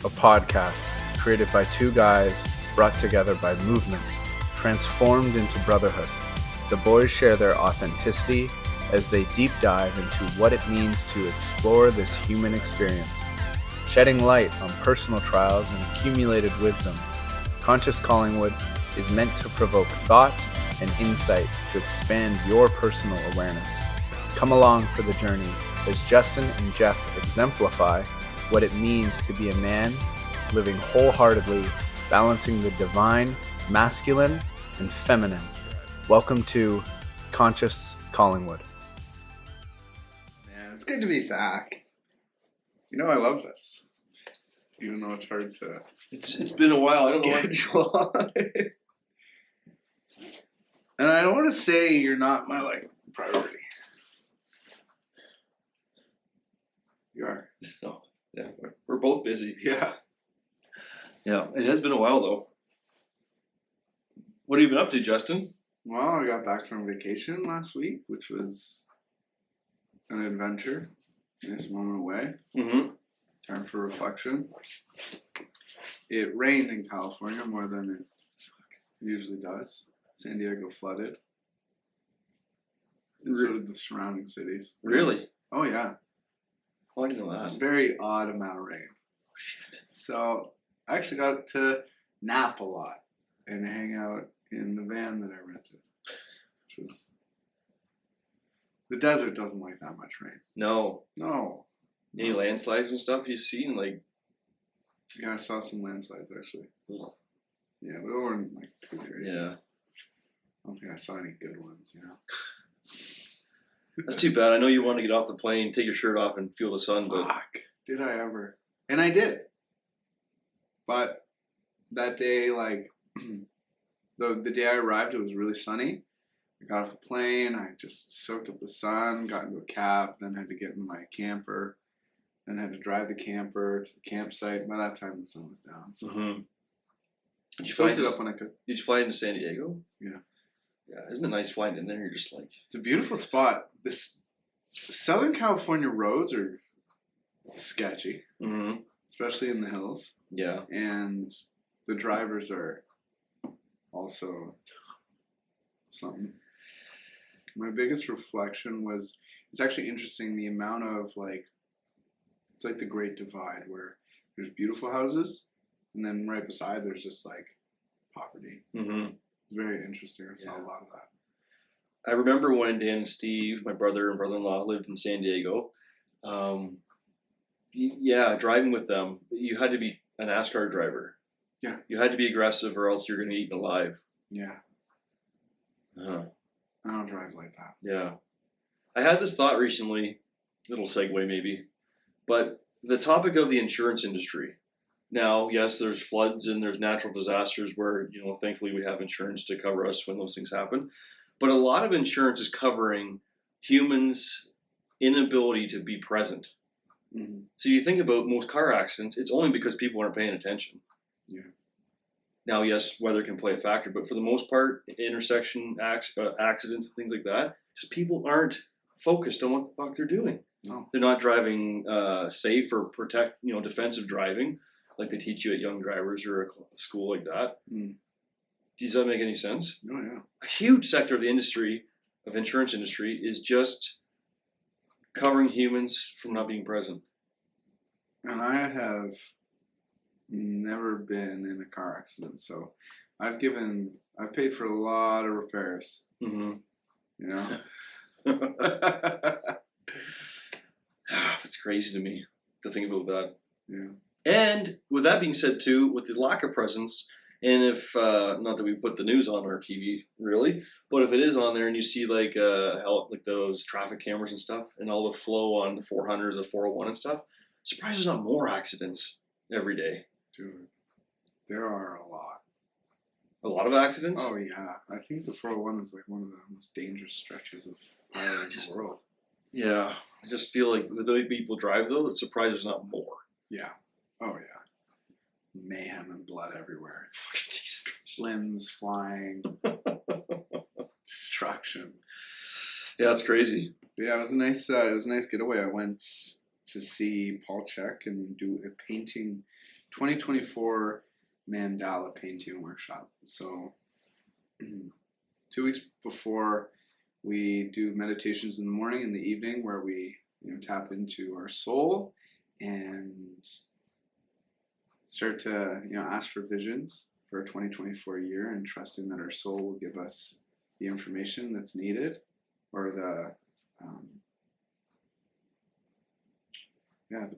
a podcast created by two guys brought together by movement, transformed into brotherhood. The boys share their authenticity as they deep dive into what it means to explore this human experience, shedding light on personal trials and accumulated wisdom. Conscious Collingwood is meant to provoke thought and insight to expand your personal awareness. Come along for the journey as Justin and Jeff exemplify what it means to be a man living wholeheartedly, balancing the divine, masculine, and feminine. Welcome to Conscious Collingwood. Man, it's good to be back. You know I love this, even though it's hard to. It's been a while. I don't know. Schedule. And I don't want to say you're not my priority. You are. No, yeah, we're both busy. Yeah. Yeah, it has been a while though. What have you been up to, Justin? Well, I got back from vacation last week, which was an adventure. Nice moment away. Mm-hmm. Time for reflection. It rained in California more than it usually does. San Diego flooded. And so did the surrounding cities. Really? Oh, yeah. Oh, I didn't know that. Very odd amount of rain. Oh, shit. So I actually got to nap a lot and hang out in the van that I rented. Which was... The desert doesn't like that much rain. No. No. Any landslides and stuff you've seen? Yeah, I saw some landslides actually. Ugh. Yeah, but they weren't too crazy. Yeah. I don't think I saw any good ones, That's too bad. I know you want to get off the plane, take your shirt off, and feel the sun, but Fuck. Did I ever? And I did. But that day, the day I arrived, it was really sunny. I got off the plane, I just soaked up the sun, got into a cab, then had to get in my camper, then had to drive the camper to the campsite. By that time, the sun was down. So Did you soaked it up when I could. Did you fly into San Diego? Yeah. Yeah, isn't it nice flying in there? You're just like... It's a beautiful spot. This Southern California roads are sketchy, especially in the hills. Yeah. And the drivers are also something. My biggest reflection was, it's actually interesting the amount of it's like the Great Divide where there's beautiful houses and then right beside there's just poverty. Mm-hmm. Very interesting. I saw a lot of that. I remember when Dan and Steve, my brother and brother-in-law, lived in San Diego. Driving with them, you had to be a NASCAR driver. Yeah. You had to be aggressive or else you're going to be eaten alive. Yeah. Uh-huh. I don't drive like that. Yeah. I had this thought recently, little segue maybe, but the topic of the insurance industry. Now, yes, there's floods and there's natural disasters where, thankfully we have insurance to cover us when those things happen. But a lot of insurance is covering humans' inability to be present. Mm-hmm. So you think about most car accidents, it's only because people aren't paying attention. Yeah. Now, yes, weather can play a factor, but for the most part, intersection accidents and things like that, just people aren't focused on what the fuck they're doing. No. They're not driving safe or defensive driving like they teach you at Young Drivers or a school like that. Mm. Does that make any sense? Oh, yeah. A huge sector of the insurance industry, is just covering humans from not being present. And I have never been in a car accident, so I've paid for a lot of repairs. Mm-hmm. It's crazy to me to think about that. Yeah. And with that being said, too, with the lack of presence, and if not that we put the news on our TV really, but if it is on there and you see those traffic cameras and stuff, and all the flow on the 400, the 401 and stuff, surprised there's not more accidents every day. Dude, there are a lot. A lot of accidents? Oh yeah, I think the 401 is one of the most dangerous stretches of the world. Yeah, I just feel like with the way people drive though, it's surprised there's not more. Yeah. Oh yeah. Mayhem and blood everywhere. Limbs flying. Destruction. Yeah, it's crazy. But yeah, it was a nice getaway. I went to see Paul Chek and do a painting 2024 Mandala painting workshop. So 2 weeks before, we do meditations in the morning and the evening where we tap into our soul and start to ask for visions for a 2024 year, and trusting that our soul will give us the information that's needed, or the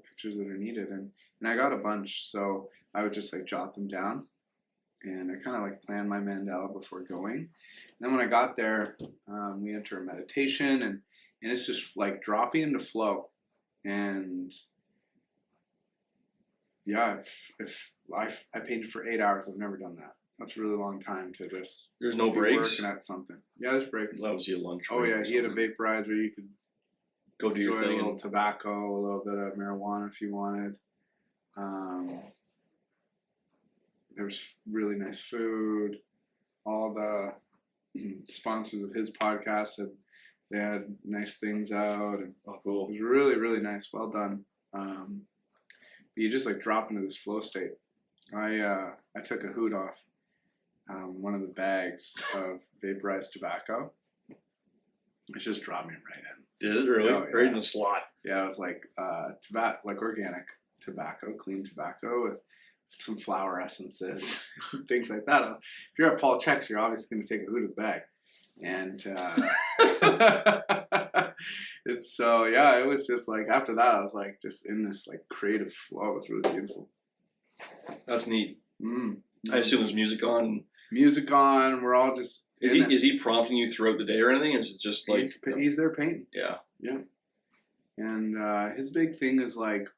pictures that are needed. And I got a bunch, so I would just like jot them down, and I kind of like plan my mandala before going. And then when I got there, we enter a meditation, and it's just like dropping into flow. And yeah, if I painted for 8 hours, I've never done that. That's a really long time to just. There's no breaks. Working at something. Yeah, there's breaks. Obviously a lunch. Oh yeah, he had a vaporizer. You could go do your enjoy thing. A little tobacco, a little bit of marijuana if you wanted. There was really nice food. All the sponsors of his podcast they had nice things out, and cool. It was really, really nice. Well done. But you just like drop into this flow state. I took a hoot off one of the bags of vaporized tobacco. It just dropped me right in. Did it really? Oh, yeah. Right in the slot. Yeah, it was like tobacco, like organic tobacco, clean tobacco with some flower essences, things like that. If you're at Paul Chek's, you're obviously going to take a hoot of the bag. And it's so, yeah, it was just like, after that, I was like just in this like creative flow. It was really beautiful. That's neat. Mm. I assume there's music on. Music on. We're all just. Is he prompting you throughout the day or anything? Is it just like he's there painting? Yeah. Yeah. And his big thing is like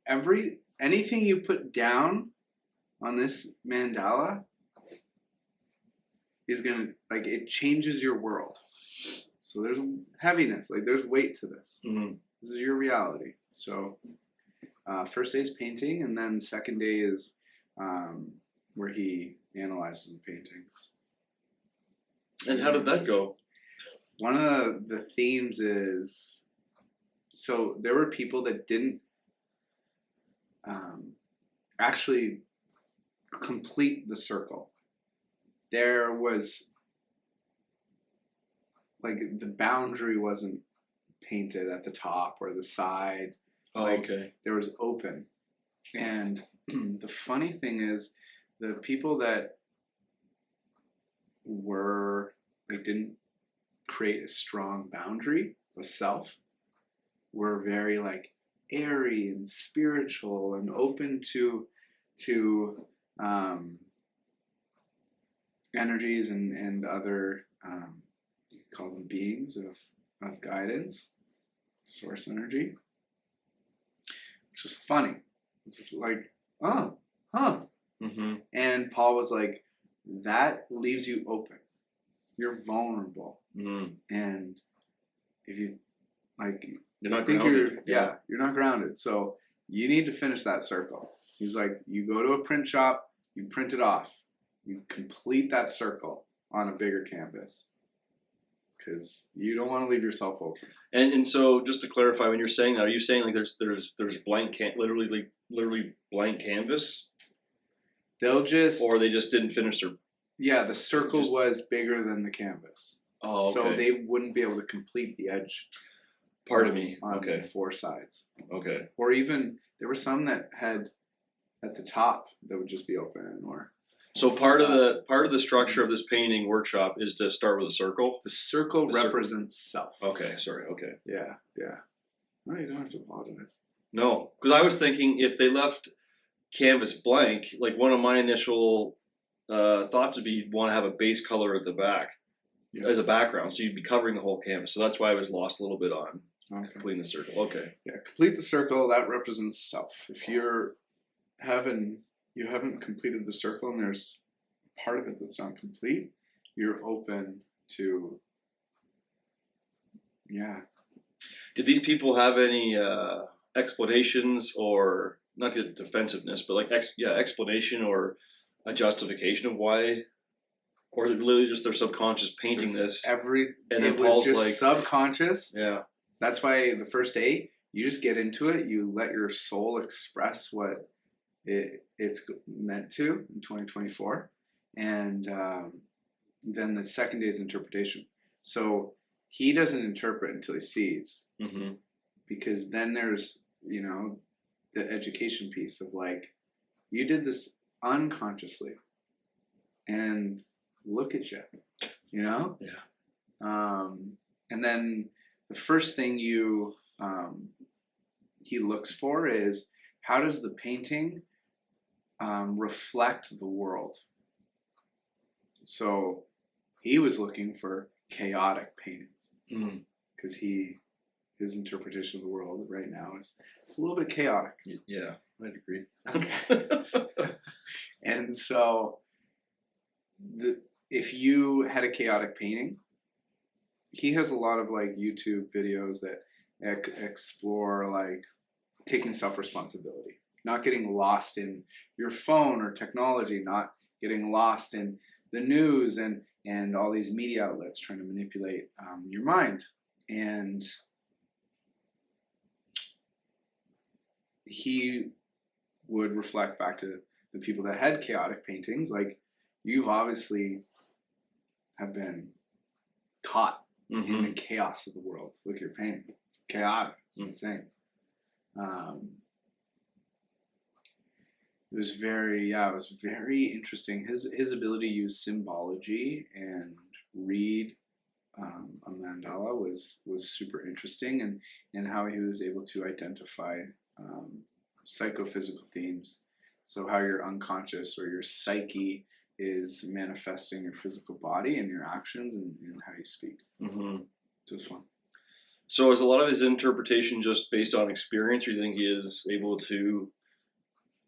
anything you put down on this mandala is gonna like it changes your world. So there's heaviness, like there's weight to this. Mm-hmm. This is your reality. So first day is painting, and then second day is where he analyzes the paintings. And how did that go? One of the themes is, so there were people that didn't actually complete the circle. There was, like, the boundary wasn't painted at the top or the side. Oh, like, okay. There was open. And the funny thing is, the people that were, like, didn't create a strong boundary of self were very, like, airy and spiritual and open to energies and other you can call them beings of guidance, source energy, which was funny. It's just like, Mm-hmm. And Paul was like, that leaves you open. You're vulnerable. Mm-hmm. And if you like, you're not think grounded. you're not grounded. So you need to finish that circle. He's like, you go to a print shop, you print it off, you complete that circle on a bigger canvas, because you don't want to leave yourself open. And so just to clarify, when you're saying that, are you saying like there's blank literally blank canvas? They'll just, or they just didn't finish their. Yeah, the circle was bigger than the canvas. Oh, okay. So they wouldn't be able to complete the edge. Pardon me. On Okay. 4 sides. Okay. Or even there were some that had at the top that would just be open. Or so part of the structure of this painting workshop is to start with a circle. The circle represents self. Okay. Sorry. Okay. Yeah. Yeah. No, you don't have to apologize. No, because I was thinking if they left canvas blank, like one of my initial thoughts would be you'd want to have a base color at the back as a background, so you'd be covering the whole canvas. So that's why I was lost a little bit on completing the circle. Okay. Yeah, complete the circle. That represents self. If you haven't completed the circle and there's part of it that's not complete, you're open to. Yeah. Did these people have any explanations, or not the defensiveness, but like explanation or a justification of why, or is it literally just their subconscious painting this? And then it was Paul's just like subconscious. Yeah. That's why the first day you just get into it. You let your soul express what it's meant to in 2024, and then the second day is interpretation. So he doesn't interpret until he sees, Mm-hmm. because then there's, you know, the education piece of like, you did this unconsciously, and look at you, you know. Yeah. And then the first thing he looks for is, how does the painting reflect the world? So he was looking for chaotic paintings, because his interpretation of the world right now is it's a little bit chaotic. Yeah, I'd agree. Okay. And so if you had a chaotic painting, he has a lot of like YouTube videos that explore like taking self-responsibility, not getting lost in your phone or technology, not getting lost in the news and all these media outlets trying to manipulate your mind. And he would reflect back to the people that had chaotic paintings, like, you've obviously have been caught in the chaos of the world. Look at your painting. It's chaotic. It's insane. It was very interesting. His ability to use symbology and read a mandala was super interesting, and how he was able to identify psychophysical themes. So how your unconscious or your psyche is manifesting your physical body and your actions and how you speak. So it's fun. So is a lot of his interpretation just based on experience, or do you think he is able to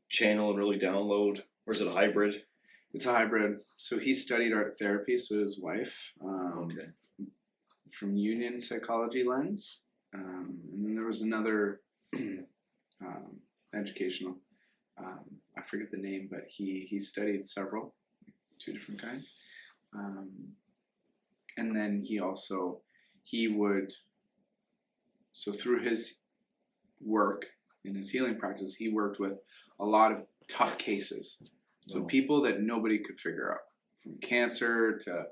channel and really download, or is it a hybrid? It's a hybrid. So he studied art therapy, so his wife, from Union psychology lens. And then there was another educational, I forget the name, but he studied several, 2 different kinds. And then he would, so through his work in his healing practice, he worked with a lot of tough cases. So people that nobody could figure out, from cancer to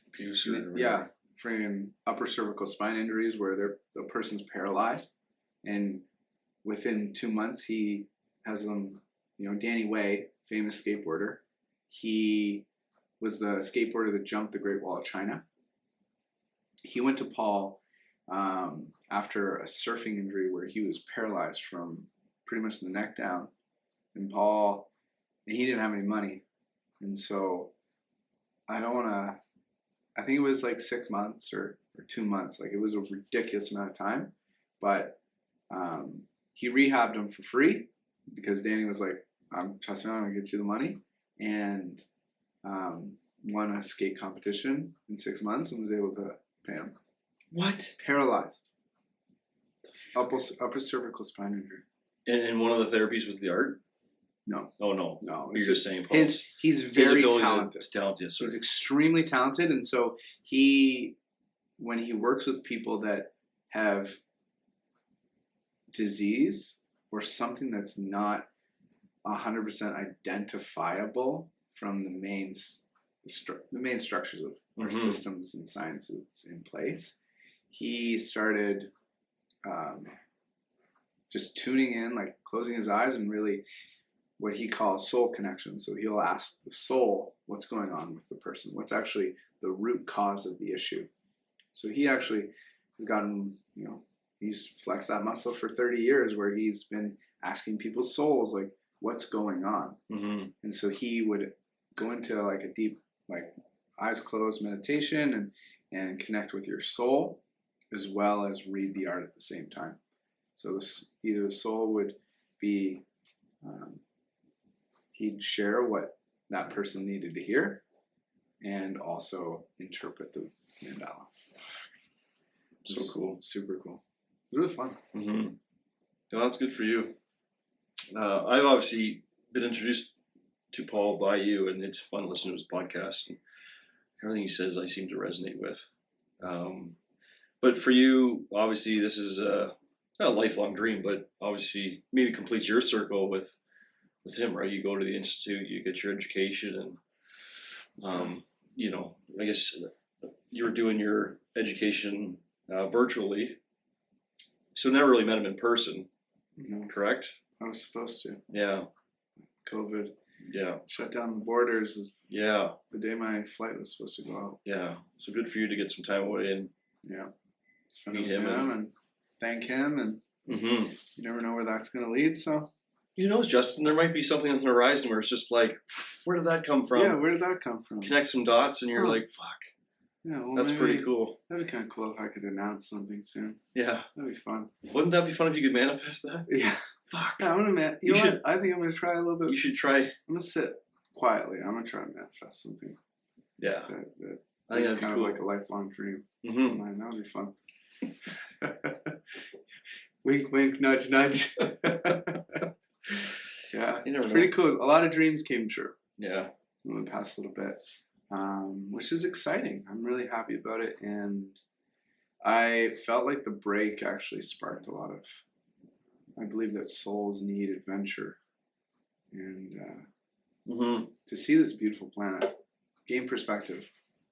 abuse, from upper cervical spine injuries where the person's paralyzed, and within 2 months he has them. You know, Danny Way, famous skateboarder, he was the skateboarder that jumped the Great Wall of China. He went to Paul after a surfing injury where he was paralyzed from pretty much the neck down, and he didn't have any money, and so I think it was like 6 months or 2 months, like it was a ridiculous amount of time, but he rehabbed him for free, because Danny was like, trust me, I'm gonna get you the money, and won a skate competition in 6 months and was able to pay him. What? Paralyzed. Upper cervical spine injury. And one of the therapies was the art? No. Oh, no. No. You're just saying Paul's. He's very talented. Yes, he's extremely talented, and so when he works with people that have disease or something that's not 100% identifiable from the main structures of our systems and sciences in place, he started just tuning in, like closing his eyes, and really what he calls soul connection. So he'll ask the soul what's going on with the person, what's actually the root cause of the issue. So he actually has gotten, he's flexed that muscle for 30 years where he's been asking people's souls, like, what's going on? And so he would go into like a deep, like eyes closed meditation and connect with your soul, as well as read the art at the same time. So either the soul would be, he'd share what that person needed to hear, and also interpret the mandala. So cool, super cool, really fun. Yeah, that's good for you. I've obviously been introduced to Paul by you, and it's fun listening to his podcast. And everything he says, I seem to resonate with. But for you, obviously, this is not a lifelong dream, but obviously maybe complete your circle with him, right? You go to the institute, you get your education, and you know, I guess you were doing your education virtually, so never really met him in person, No, correct? I was supposed to. Yeah, COVID yeah, shut down the borders is yeah, the day my flight was supposed to go out. yeah. So good for you to get some time away and Yeah. Spend it meet with him him and thank him, and mm-hmm. you never know where that's going to lead. So, Who knows, Justin? There might be something on the horizon where it's just like, where did that come from? yeah, where did that come from? Connect some dots, and you're Huh. like, fuck, Yeah, well, that's maybe pretty cool. That'd be kind of cool if I could announce something soon. Yeah, That'd be fun. wouldn't that be fun if you could manifest that? Yeah. Fuck. Yeah, I'm gonna You know should- what? I think I'm gonna try a little bit. You should try. I'm gonna sit quietly. I'm gonna try to manifest something Yeah, that I think is that'd be kind cool. of like a lifelong dream. Mm-hmm. Mine. That would be fun. Wink, wink, nudge, nudge. Yeah, You it's never pretty know. cool. A lot of dreams came true Yeah. in the past little bit, which is exciting. I'm really happy about it, and I felt like the break actually sparked a lot of. I believe that souls need adventure, and Mm-hmm. to see this beautiful planet, gain perspective,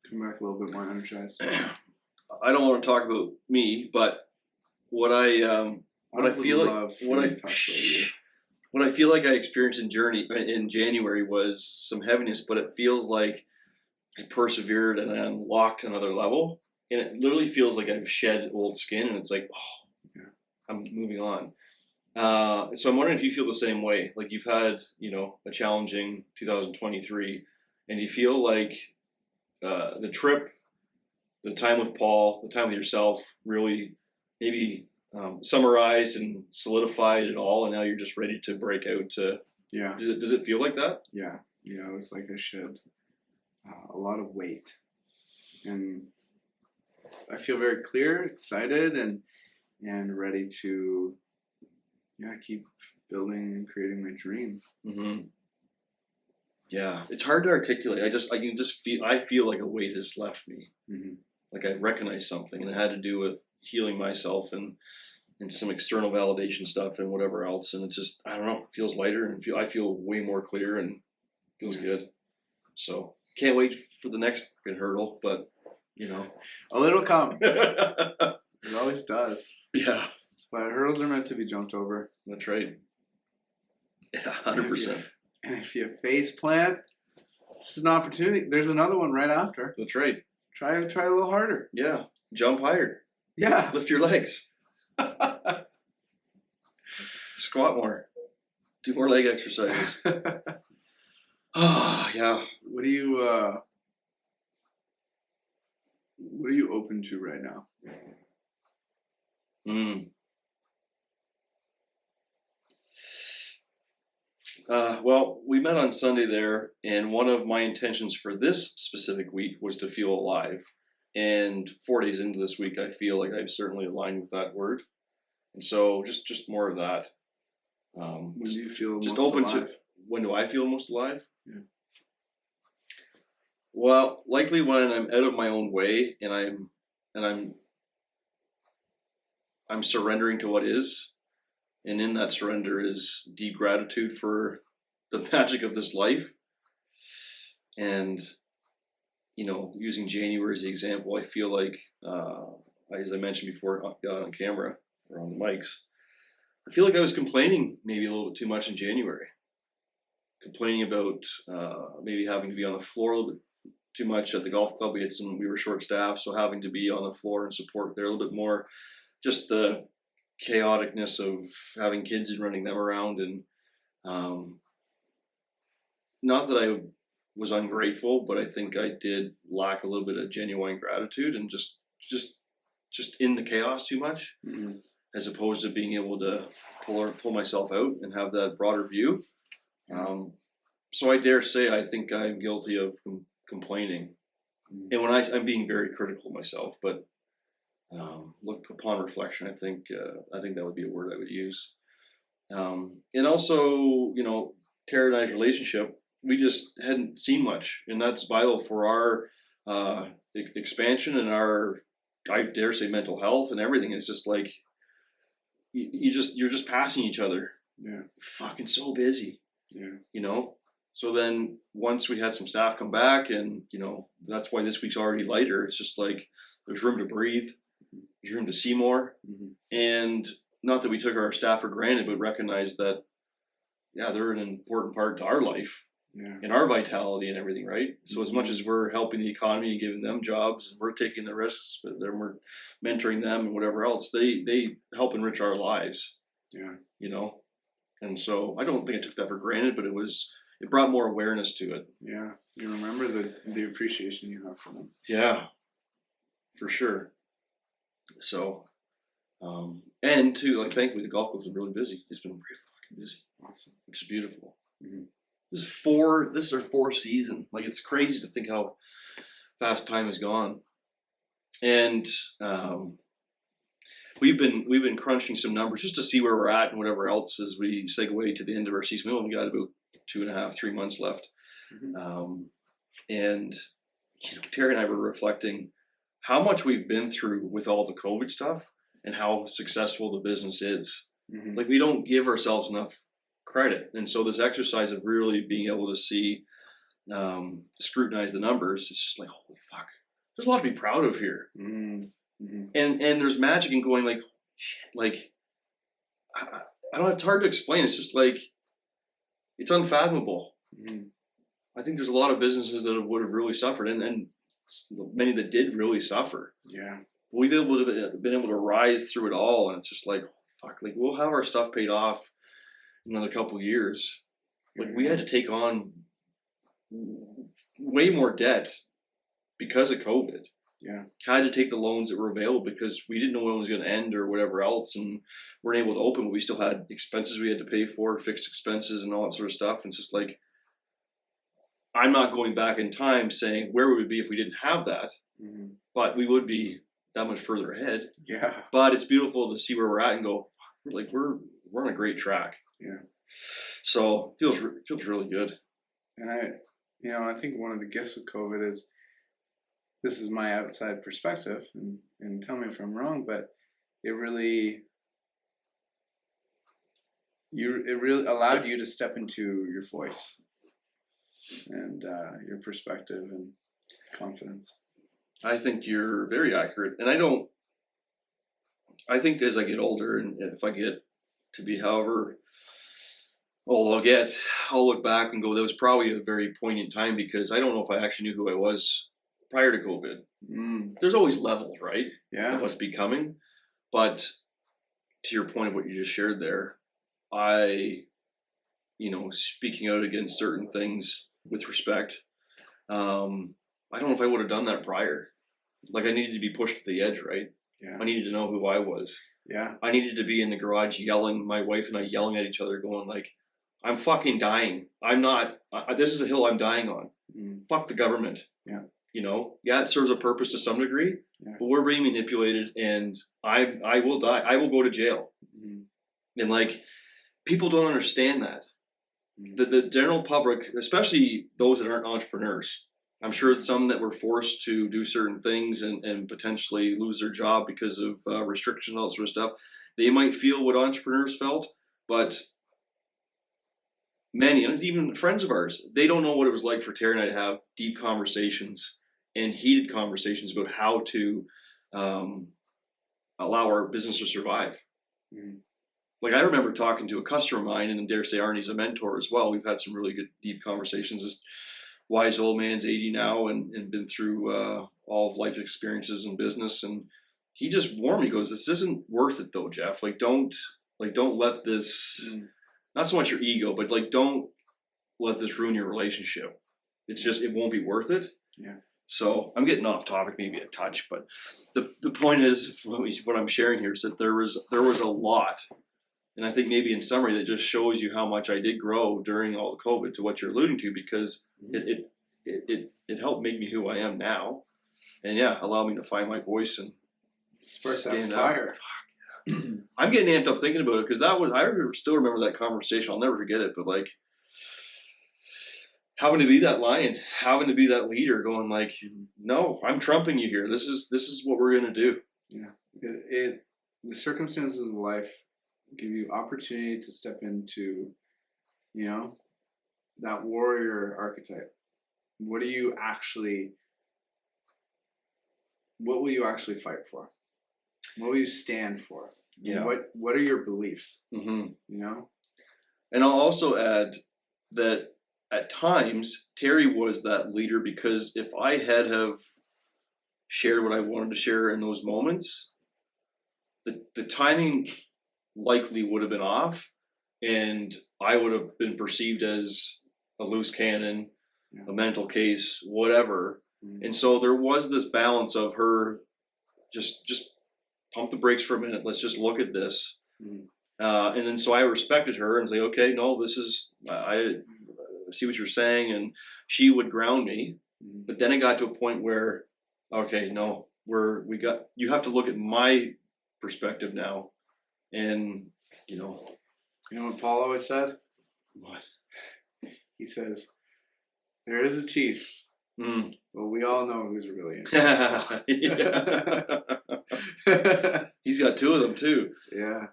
come back a little bit more energized. I don't want to talk about me, but what I would feel like love for what you I to talk about you. what I feel like I experienced in January was some heaviness, but it feels like I persevered and I unlocked another level, and it literally feels like I've shed old skin, and it's like, oh, Yeah. I'm moving on. So I'm wondering if you feel the same way. Like you've had, you know, a challenging 2023, and you feel like the trip, the time with Paul, the time with yourself, really maybe summarized and solidified it all, and now you're just ready to break out. Yeah, Does it feel like that? yeah. It was like I shed a lot of weight, and I feel very clear, excited, and ready to keep building and creating my dream. Mm-hmm. Yeah, it's hard to articulate. I feel like a weight has left me. Mm-hmm. Like I recognize something, and it had to do with healing myself and some external validation stuff and whatever else. And it's just, I don't know, it feels lighter, and I feel way more clear and feels good. So can't wait for the next fucking hurdle, but you know, Oh, it'll come. yeah, It always does. But hurdles are meant to be jumped over. that's right. Yeah, 100%. And if you face plant, it's an opportunity. There's another one right after. That's right. Try a little harder. Yeah, jump higher, Yeah. lift your legs, squat more, do more leg exercises. Oh, yeah. What are you open to right now? Well, we met on Sunday there, and one of my intentions for this specific week was to feel alive. And 4 days into this week, I feel like I've certainly aligned with that word. And so just more of that. When do you feel Just most open alive? to, when do I feel most alive? Yeah. Well, likely when I'm out of my own way and I'm surrendering to what is. And in that surrender is deep gratitude for the magic of this life. And, you know, using January as the example, I feel like, as I mentioned before on camera or on the mics, I feel like I was complaining maybe a little bit too much in January. Complaining about maybe having to be on the floor a little bit too much at the golf club. We were short staffed, so having to be on the floor and support there a little bit more. Just the chaoticness of having kids and running them around, and not that I was ungrateful, but I think I did lack a little bit of genuine gratitude and just in the chaos too much, as opposed to being able to pull myself out and have that broader view. So I dare say I think I'm guilty of complaining, and when I'm being very critical of myself, but look, upon reflection, I think that would be a word I would use. And also, you know, Tara and I's relationship, we just hadn't seen much, and that's vital for our expansion and our, I dare say, mental health and everything. It's just like, you're just passing each other. Yeah. Fucking so busy. Yeah. You know? So then once we had some staff come back, and, you know, that's why this week's already lighter. It's just like, there's room to breathe. There's room to see more. Mm-hmm. And not that we took our staff for granted, but recognized that, yeah, they're an important part to our life. Yeah. And our vitality and everything, right? So as much as we're helping the economy and giving them jobs, and we're taking the risks, but then we're mentoring them and whatever else, they help enrich our lives. Yeah. You know? And so I don't think I took that for granted, but it brought more awareness to it. Yeah. You remember the appreciation you have for them. Yeah, for sure. So, and too, like, thankfully the golf club's been really busy. It's been really fucking busy. Awesome. Which is beautiful. Mm-hmm. This is our fourth season. Like, it's crazy to think how fast time has gone. And we've been crunching some numbers just to see where we're at and whatever else as we segue to the end of our season. We only got about 2.5, 3 months left. Mm-hmm. And you know, Terry and I were reflecting how much we've been through with all the COVID stuff and how successful the business is. Mm-hmm. Like, we don't give ourselves enough credit. And so this exercise of really being able to see, scrutinize the numbers, it's just like, holy fuck, there's a lot to be proud of here. Mm-hmm. And there's magic in going like, shit, like, I don't know, it's hard to explain. It's just like, it's unfathomable. Mm-hmm. I think there's a lot of businesses that would have really suffered, and many that did really suffer. Yeah. We've been able to rise through it all, and it's just like, fuck, like, we'll have our stuff paid off in another couple of years. Like, we had to take on way more debt because of COVID. Yeah. Had to take the loans that were available because we didn't know when it was going to end or whatever else, and weren't able to open, but we still had expenses we had to pay for, fixed expenses and all that sort of stuff. And it's just like, I'm not going back in time saying where would we be if we didn't have that, Mm-hmm. but we would be that much further ahead. Yeah. But it's beautiful to see where we're at and go, like, we're on a great track. Yeah. So feels really good. And I think one of the gifts of COVID is, this is my outside perspective, and tell me if I'm wrong, but it really allowed you to step into your voice and your perspective and confidence. I think you're very accurate. And I think as I get older, and if I get to be however old I'll get, I'll look back and go, that was probably a very poignant time, because I don't know if I actually knew who I was prior to COVID. There's always levels, right? Yeah. Of what's becoming. But to your point of what you just shared there, speaking out against certain things with respect, I don't know if I would have done that prior. Like, I needed to be pushed to the edge, right? Yeah. I needed to know who I was. Yeah. I needed to be in the garage yelling, my wife and I yelling at each other, going like, I'm fucking dying. I'm not, this is a hill I'm dying on. Fuck the government. Yeah. Yeah, it serves a purpose to some degree, but we're being manipulated, and I will die. I will go to jail. And like, people don't understand that. The general public, especially those that aren't entrepreneurs, I'm sure some that were forced to do certain things and potentially lose their job because of restrictions and all that sort of stuff, they might feel what entrepreneurs felt, but many, and even friends of ours, they don't know what it was like for Terry and I to have deep conversations and heated conversations about how to allow our business to survive. Like, I remember talking to a customer of mine, and I dare say Arnie's a mentor as well. We've had some really good, deep conversations. This wise old man's 80 now and been through all of life's experiences in business. And he just warned me, goes, this isn't worth it though, Jeff. Don't let this, not so much your ego, but like, don't let this ruin your relationship. It's just, it won't be worth it. Yeah. So I'm getting off topic, maybe a touch, but the point is, what I'm sharing here is that there was a lot. And I think maybe in summary, that just shows you how much I did grow during all the COVID, to what you're alluding to, because it helped make me who I am now. And yeah, allow me to find my voice and spark that fire. I'm getting amped up thinking about it, because I still remember that conversation. I'll never forget it. But like, having to be that lion, having to be that leader, going like, no, I'm trumping you here. This is what we're gonna do. Yeah. The circumstances of life give you opportunity to step into, that warrior archetype. What will you actually fight for? What will you stand for? Yeah. What are your beliefs? Mm-hmm. And I'll also add that at times Terry was that leader, because if I had have shared what I wanted to share in those moments, the timing likely would have been off, and I would have been perceived as a loose cannon, a mental case, whatever. Mm-hmm. And so there was this balance of her just pump the brakes for a minute. Let's just look at this. Mm-hmm. And then so I respected her and say, okay, no, this is, I see what you're saying. And she would ground me. Mm-hmm. But then it got to a point where, okay, no, you have to look at my perspective now. And, you know what Paul always said? What? He says, there is a chief. Mm. Well, we all know who's really in. He's got two of them too. Yeah.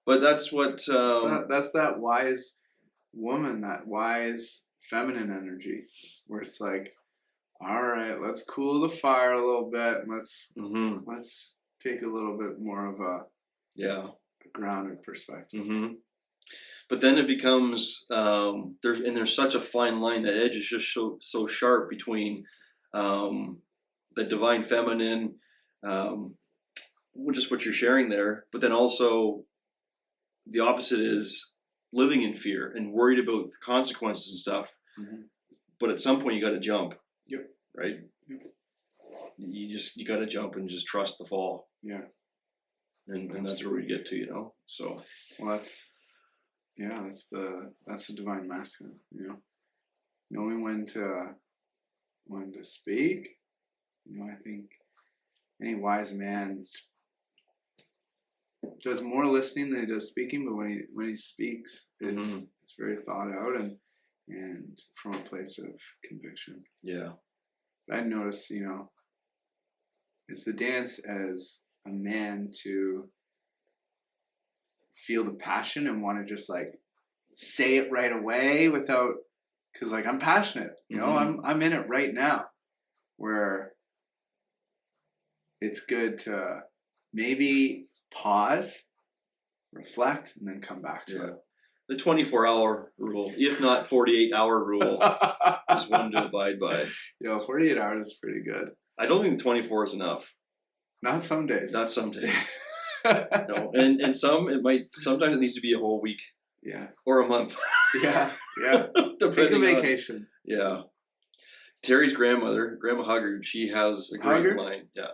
But that's what. That's that wise woman, that wise feminine energy, where it's like, all right, let's cool the fire a little bit. Let's take a little bit more of a grounded perspective. Mm-hmm. But then it becomes there's such a fine line. That edge is just so sharp between the divine feminine, just what you're sharing there, but then also the opposite is living in fear and worried about the consequences and stuff. Mm-hmm. But at some point you got to jump. Yep. Right. Yep. You got to jump and just trust the fall. Yeah. And that's where we get to, So. Well, that's the divine masculine, knowing when to speak. I think any wise man does more listening than he does speaking, but when he speaks, it's very thought out and from a place of conviction. Yeah. But I noticed, it's the dance as a man to feel the passion and want to just like say it right away because like I'm passionate, I'm in it right now, where it's good to maybe pause, reflect, and then come back to it. The 24-hour rule, if not 48-hour rule, is one to abide by. 48 hours is pretty good. I don't think 24 is enough. Not some days. No, and sometimes it needs to be a whole week. Yeah. Or a month. Yeah. Take a vacation. Yeah. Terry's grandmother, Grandma Huggard, she has a great line. Yeah.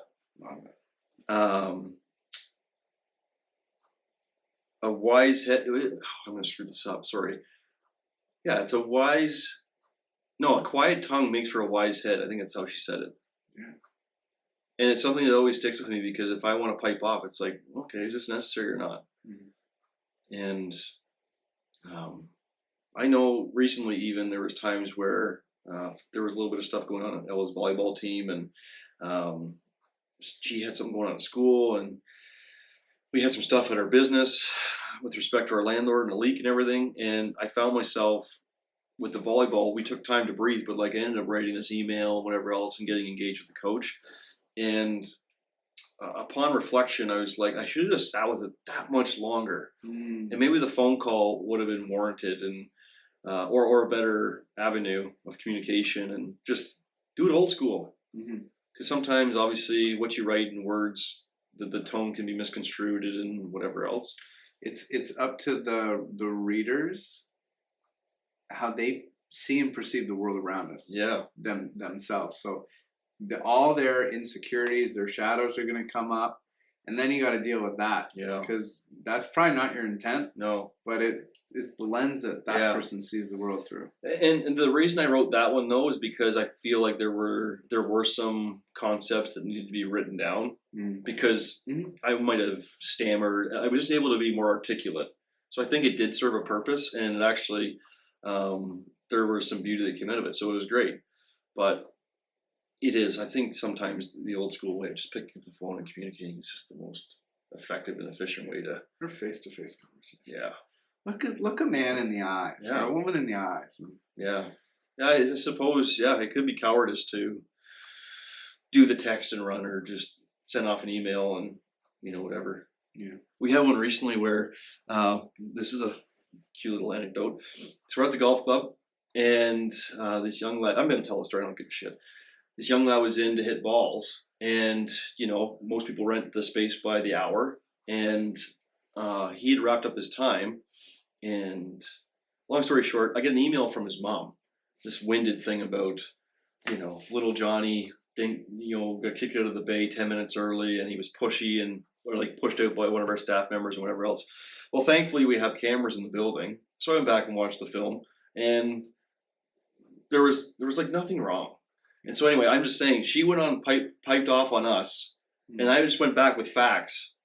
A wise head. I'm going to screw this up. Sorry. Yeah, it's a quiet tongue makes for a wise head. I think that's how she said it. Yeah. And it's something that always sticks with me, because if I want to pipe off, it's like, okay, is this necessary or not? Mm-hmm. And I know recently even there was times where there was a little bit of stuff going on at Ella's volleyball team, and she had something going on at school, and we had some stuff at our business with respect to our landlord and a leak and everything. And I found myself with the volleyball, we took time to breathe, but like I ended up writing this email and whatever else and getting engaged with the coach. And upon reflection, I was like, I should have just sat with it that much longer. And maybe the phone call would have been warranted, and or a better avenue of communication, and just do it old school. Because sometimes, obviously, what you write in words, the tone can be misconstrued and whatever else. It's up to the readers how they see and perceive the world around us. Yeah. Themselves. So all their insecurities, their shadows are going to come up, and then you got to deal with that. Yeah. Because that's probably not your intent. No. But it's the lens that person sees the world through. And the reason I wrote that one though is because I feel like there were some concepts that needed to be written down, because I might have stammered. I was just able to be more articulate. So I think it did serve a purpose, and it actually there was some beauty that came out of it. So it was great. But It is. I think sometimes the old school way of just picking up the phone and communicating is just the most effective and efficient way to. Or face-to-face conversation. Yeah. Look a man in the eyes, or a woman in the eyes. Yeah. Yeah, I suppose, it could be cowardice to do the text and run or just send off an email and, whatever. Yeah. We had one recently where this is a cute little anecdote. So we're at the golf club and this young lad, I'm going to tell the story, I don't give a shit. This young lad was in to hit balls and, most people rent the space by the hour and he had wrapped up his time and long story short, I get an email from his mom, this winded thing about, little Johnny got kicked out of the bay 10 minutes early and he was pushy and or like pushed out by one of our staff members and whatever else. Well, thankfully we have cameras in the building. So I went back and watched the film and there was like nothing wrong. And so anyway, I'm just saying she went on piped off on us and I just went back with facts,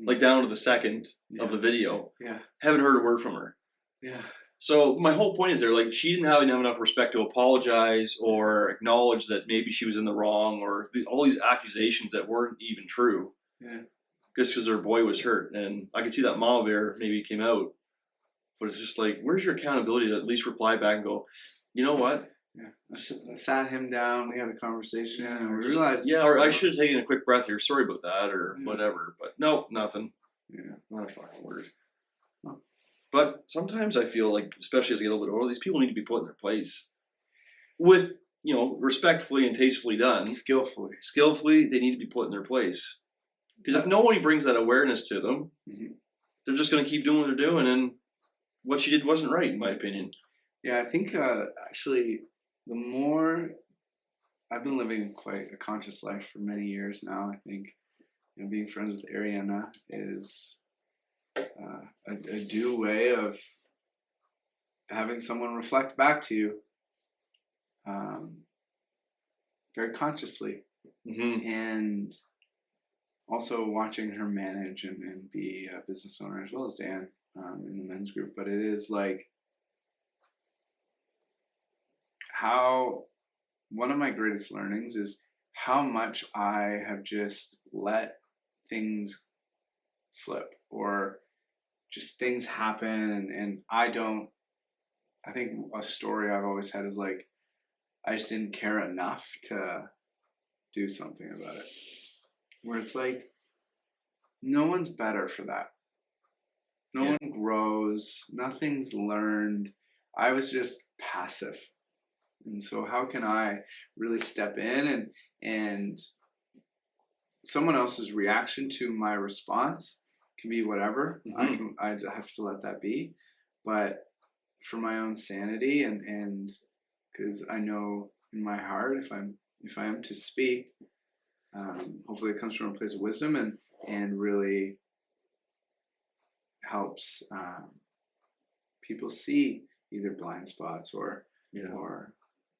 like down to the second of the video. Yeah. Haven't heard a word from her. Yeah. So my whole point is there, like, she didn't have enough respect to apologize or acknowledge that maybe she was in the wrong or all these accusations that weren't even true. Yeah. Just because her boy was hurt. And I could see that mama bear maybe came out. But it's just like, where's your accountability to at least reply back and go, you know what? Yeah. I sat him down, we had a conversation, and I realized... Yeah, or I should have taken a quick breath here. Sorry about that, or whatever. But no, nothing. Yeah. Not a fucking word. But sometimes I feel like, especially as I get a little bit older, these people need to be put in their place. With, respectfully and tastefully done. Skillfully, they need to be put in their place. Because if nobody brings that awareness to them, they're just going to keep doing what they're doing, and what she did wasn't right, in my opinion. Yeah, I think actually, the more I've been living quite a conscious life for many years now, I think being friends with Ariana is a due way of having someone reflect back to you very consciously. And also watching her manage and be a business owner as well as Dan in the men's group. But it is like how one of my greatest learnings is how much I have just let things slip or just things happen and I think a story I've always had is like I just didn't care enough to do something about it. Where it's like no one's better for that. No one grows, nothing's learned. I was just passive. And so how can I really step in and someone else's reaction to my response can be whatever. I have to let that be. But for my own sanity and because I know in my heart if I am to speak, hopefully it comes from a place of wisdom and really helps people see either blind spots or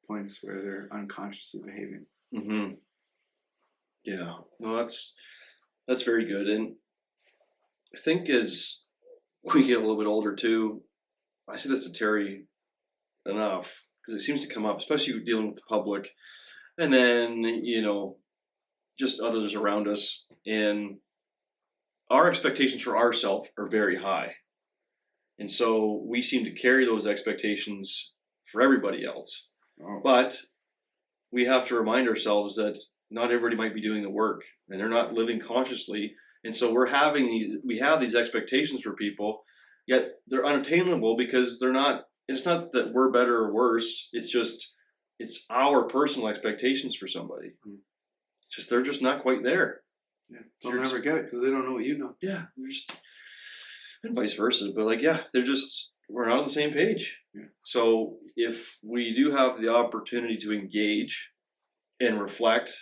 points where they're unconsciously behaving. Yeah, no, that's very good. And I think as we get a little bit older too, I see this to Terry enough because it seems to come up, especially dealing with the public, and then just others around us, and our expectations for ourselves are very high, and so we seem to carry those expectations for everybody else. But we have to remind ourselves that not everybody might be doing the work, and they're not living consciously. And so we have these expectations for people, yet they're unattainable because they're not. It's not that we're better or worse. It's our personal expectations for somebody. It's just they're just not quite there. Yeah, they'll never get it because they don't know what you know. Yeah, and vice versa. But we're not on the same page. Yeah. So if we do have the opportunity to engage and reflect,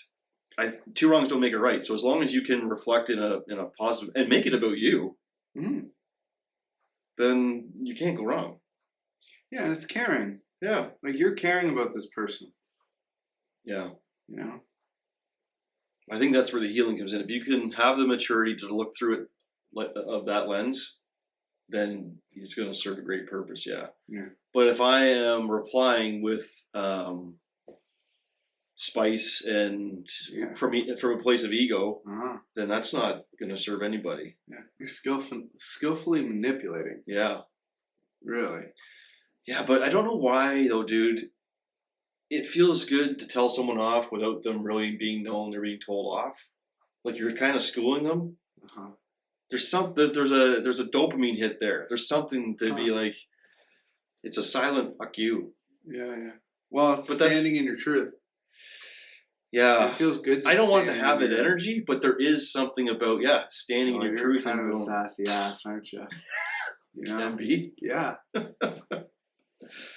two wrongs don't make it right. So as long as you can reflect in a positive and make it about you, then you can't go wrong. Yeah, and it's caring. Yeah. Like you're caring about this person. Yeah. I think that's where the healing comes in. If you can have the maturity to look through it of that lens, then it's going to serve a great purpose. Yeah. Yeah. But if I am replying with spice and Yeah. from a place of ego, Uh-huh. then that's not going to serve anybody. Yeah. You're skillfully manipulating. Yeah. Really. Yeah, but I don't know why though, dude. It feels good to tell someone off without them really being known they're being told off. Like you're kind of schooling them. Uh-huh. There's a dopamine hit there. There's something to be like. It's a silent fuck you. Yeah, yeah. Well, it's But standing in your truth. Yeah. It feels good to I don't want to stand have in that your- energy, but there is something about standing in your you're truth kind and of a going, sassy ass, aren't you? You know? can be. Yeah.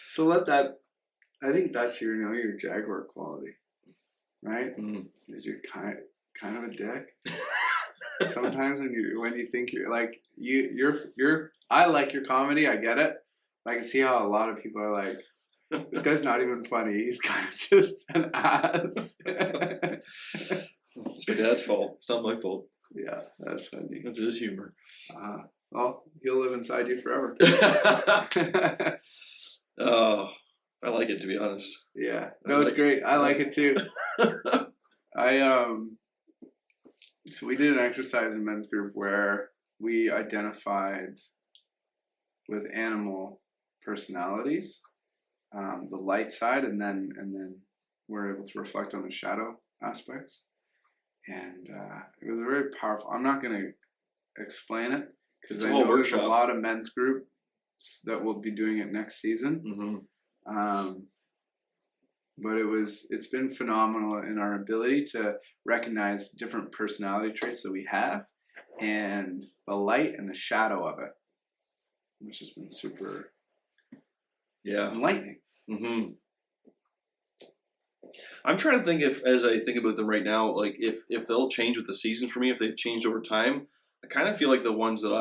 So let that. I think that's your Jaguar quality, right? Mm. Is you're kind of a dick. Sometimes when you think you're like you're I like your comedy. I get it. I can see how a lot of people are like, this guy's not even funny. He's kind of just an ass. It's my dad's fault. It's not my fault. Yeah, that's funny. It's his humor. Well, he'll live inside you forever. Oh, I like it, to be honest. Yeah, no, it's great. I like it too. So we did an exercise in men's group where we identified with animal personalities, the light side, and then we're able to reflect on the shadow aspects. And it was very powerful. I'm not going to explain it because I know there's a lot of men's groups that will be doing it next season. Mm-hmm. But it's been phenomenal in our ability to recognize different personality traits that we have and the light and the shadow of it, which has been super enlightening. Mm-hmm. I'm trying to think as I think about them right now, like if they'll change with the season for me, if they've changed over time. I kind of feel like the ones that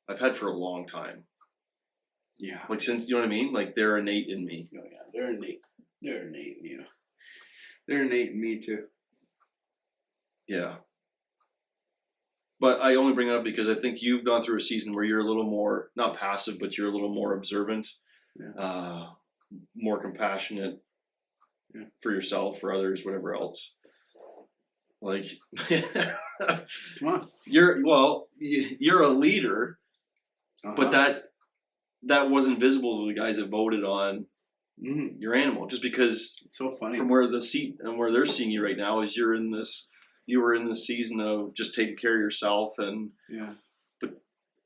I've had for a long time. Yeah. Like since, you know what I mean? Like they're innate in me. Oh yeah, they're innate. They're innate in you. They're innate in me too. Yeah. But I only bring it up because I think you've gone through a season where you're a little more, not passive, but you're a little more observant, more compassionate for yourself, for others, whatever else. Like, Come on. You're a leader, but that wasn't visible to the guys that voted on your animal, just because it's so funny from where the seat and where they're seeing you right now is you were in this season of just taking care of yourself and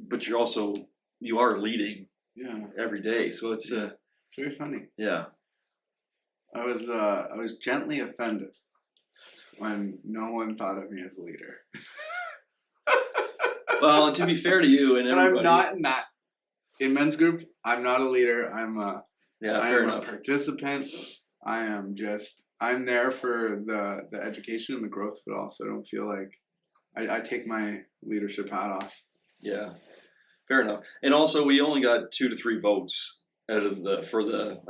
but you are leading every day, so it's very funny. I was gently offended when no one thought of me as a leader. Well, and to be fair to you and everybody, I'm not in that. In men's group, I'm not a leader. I'm a participant. I'm there for the education and the growth, but also I don't feel like I take my leadership hat off. Yeah, fair enough. And also, we only got 2 to 3 votes out of I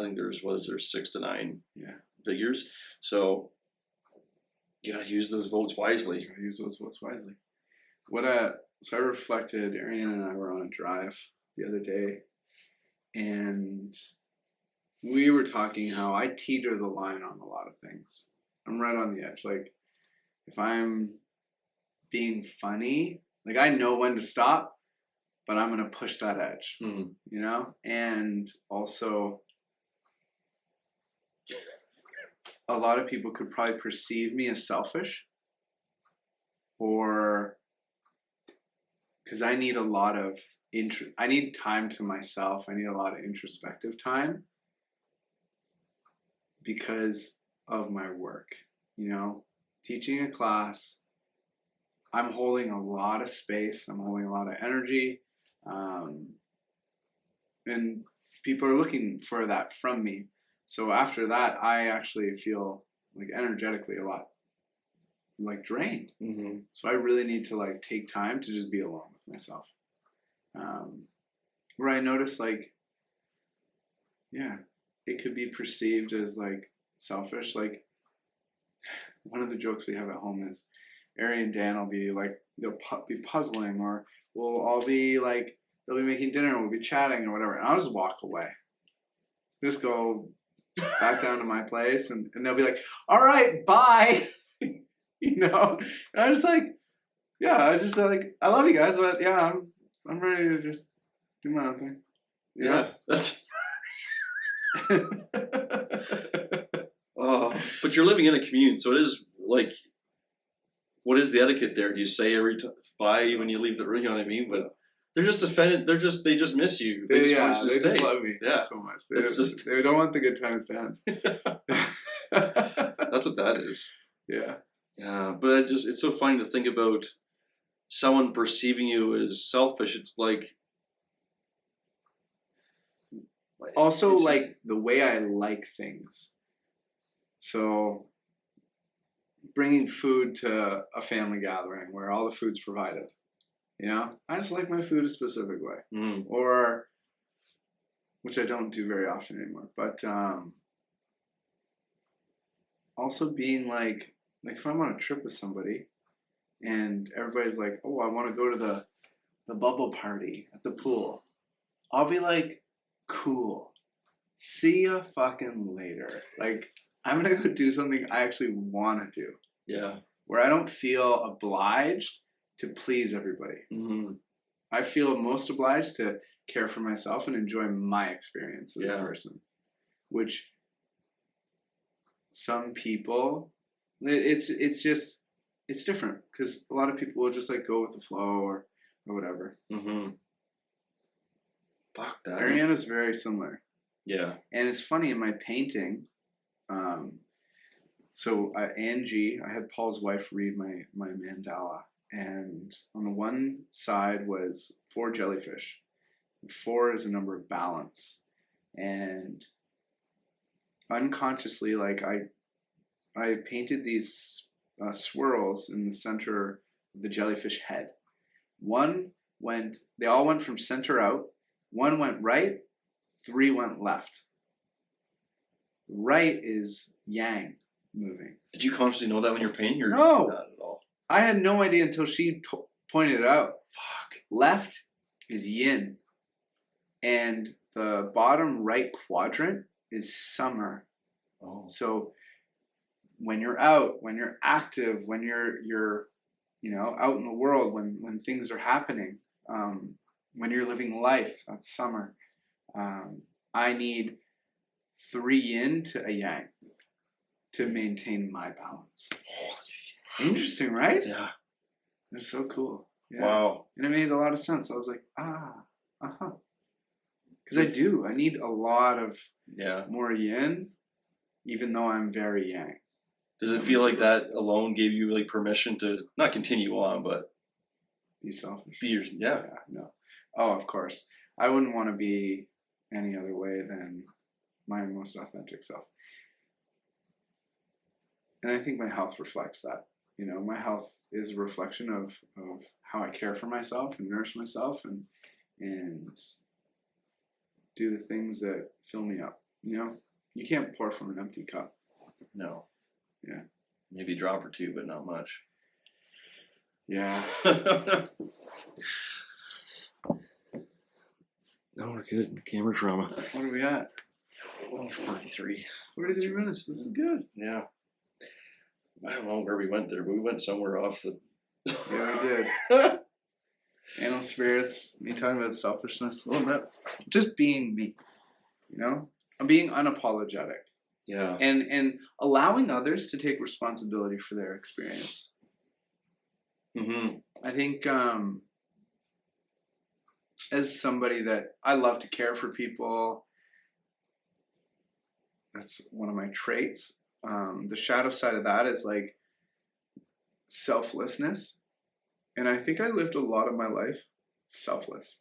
think there's 6 to 9 figures. So you got to use those votes wisely. So I reflected. Ariane and I were on a drive the other day, and we were talking how I teeter the line on a lot of things. I'm right on the edge. Like, if I'm being funny, like I know when to stop, but I'm going to push that edge, you know? And also, a lot of people could probably perceive me as selfish, or because I need a lot of I need time to myself. I need a lot of introspective time because of my work. You know, teaching a class, I'm holding a lot of space. I'm holding a lot of energy. And people are looking for that from me. So after that, I actually feel like energetically a lot like drained. So I really need to like take time to just be alone with myself. Where I notice like, it could be perceived as like selfish. Like one of the jokes we have at home is Ari and Dan will be like, they'll be puzzling, or we'll all be like, they'll be making dinner and we'll be chatting or whatever. And I'll just walk away. just go back down to my place, and they'll be like, all right, bye. You know? And I'm just like, yeah, I love you guys, but yeah, I'm ready to just do my own thing. You know? That's. Oh, but you're living in a commune, so it is like, what is the etiquette there? Do you say every bye when you leave the room? You know what I mean? But they're just offended. They just miss you. They just want you to stay. Just love me so much. They don't want the good times to end. That's what that is. Yeah. Yeah, but it's so funny to think about someone perceiving you as selfish. It's like. Also, like the way I like things. So, bringing food to a family gathering where all the food's provided. You know, I just like my food a specific way, or which I don't do very often anymore. But also being like if I'm on a trip with somebody, and everybody's like, "Oh, I want to go to the bubble party at the pool," I'll be like, "Cool, see ya fucking later." Like, I'm gonna go do something I actually want to do. Yeah. Where I don't feel obliged to please everybody. Mm-hmm. I feel most obliged to care for myself and enjoy my experience as a person. Which some people, it's different because a lot of people will just like go with the flow or whatever. Mm-hmm. Fuck that. Ariana's very similar. Yeah. And it's funny in my painting. So Angie, I had Paul's wife read my mandala, and on the one side was 4 jellyfish. 4 is a number of balance, and unconsciously, like I painted these swirls in the center of the jellyfish head. They all went from center out. 1 went right, 3 went left. Right is yang. Moving. Did you consciously know that when you're painting? Or no, not at all. I had no idea until she pointed it out. Fuck. Left is yin, and the bottom right quadrant is summer. Oh. So when you're out, when you're active, when you're out in the world, when things are happening, when you're living life, that's summer. I need 3 yin to a yang to maintain my balance. Interesting, right? Yeah. It's so cool. Yeah. Wow. And it made a lot of sense. I was like, because I do. I need a lot of more yin, even though I'm very yang. Does it feel like that alone gave you like permission to not continue on, but be selfish? Yeah. No. Oh, of course. I wouldn't want to be any other way than my most authentic self. And I think my health reflects that. You know, my health is a reflection of how I care for myself and nourish myself and do the things that fill me up. You know, you can't pour from an empty cup. No. Yeah. Maybe a drop or 2, but not much. Yeah. No, we're good. Camera trauma. What are we at? 43. 43 minutes. This is good. Yeah. I don't know where we went there, but we went somewhere off the. Yeah, we did. Animal spirits, me talking about selfishness a little bit. Just being me. You know? I'm being unapologetic. Yeah. And allowing others to take responsibility for their experience. Mm-hmm. I think as somebody that I love to care for people, that's one of my traits. The shadow side of that is like selflessness. And I think I lived a lot of my life selfless.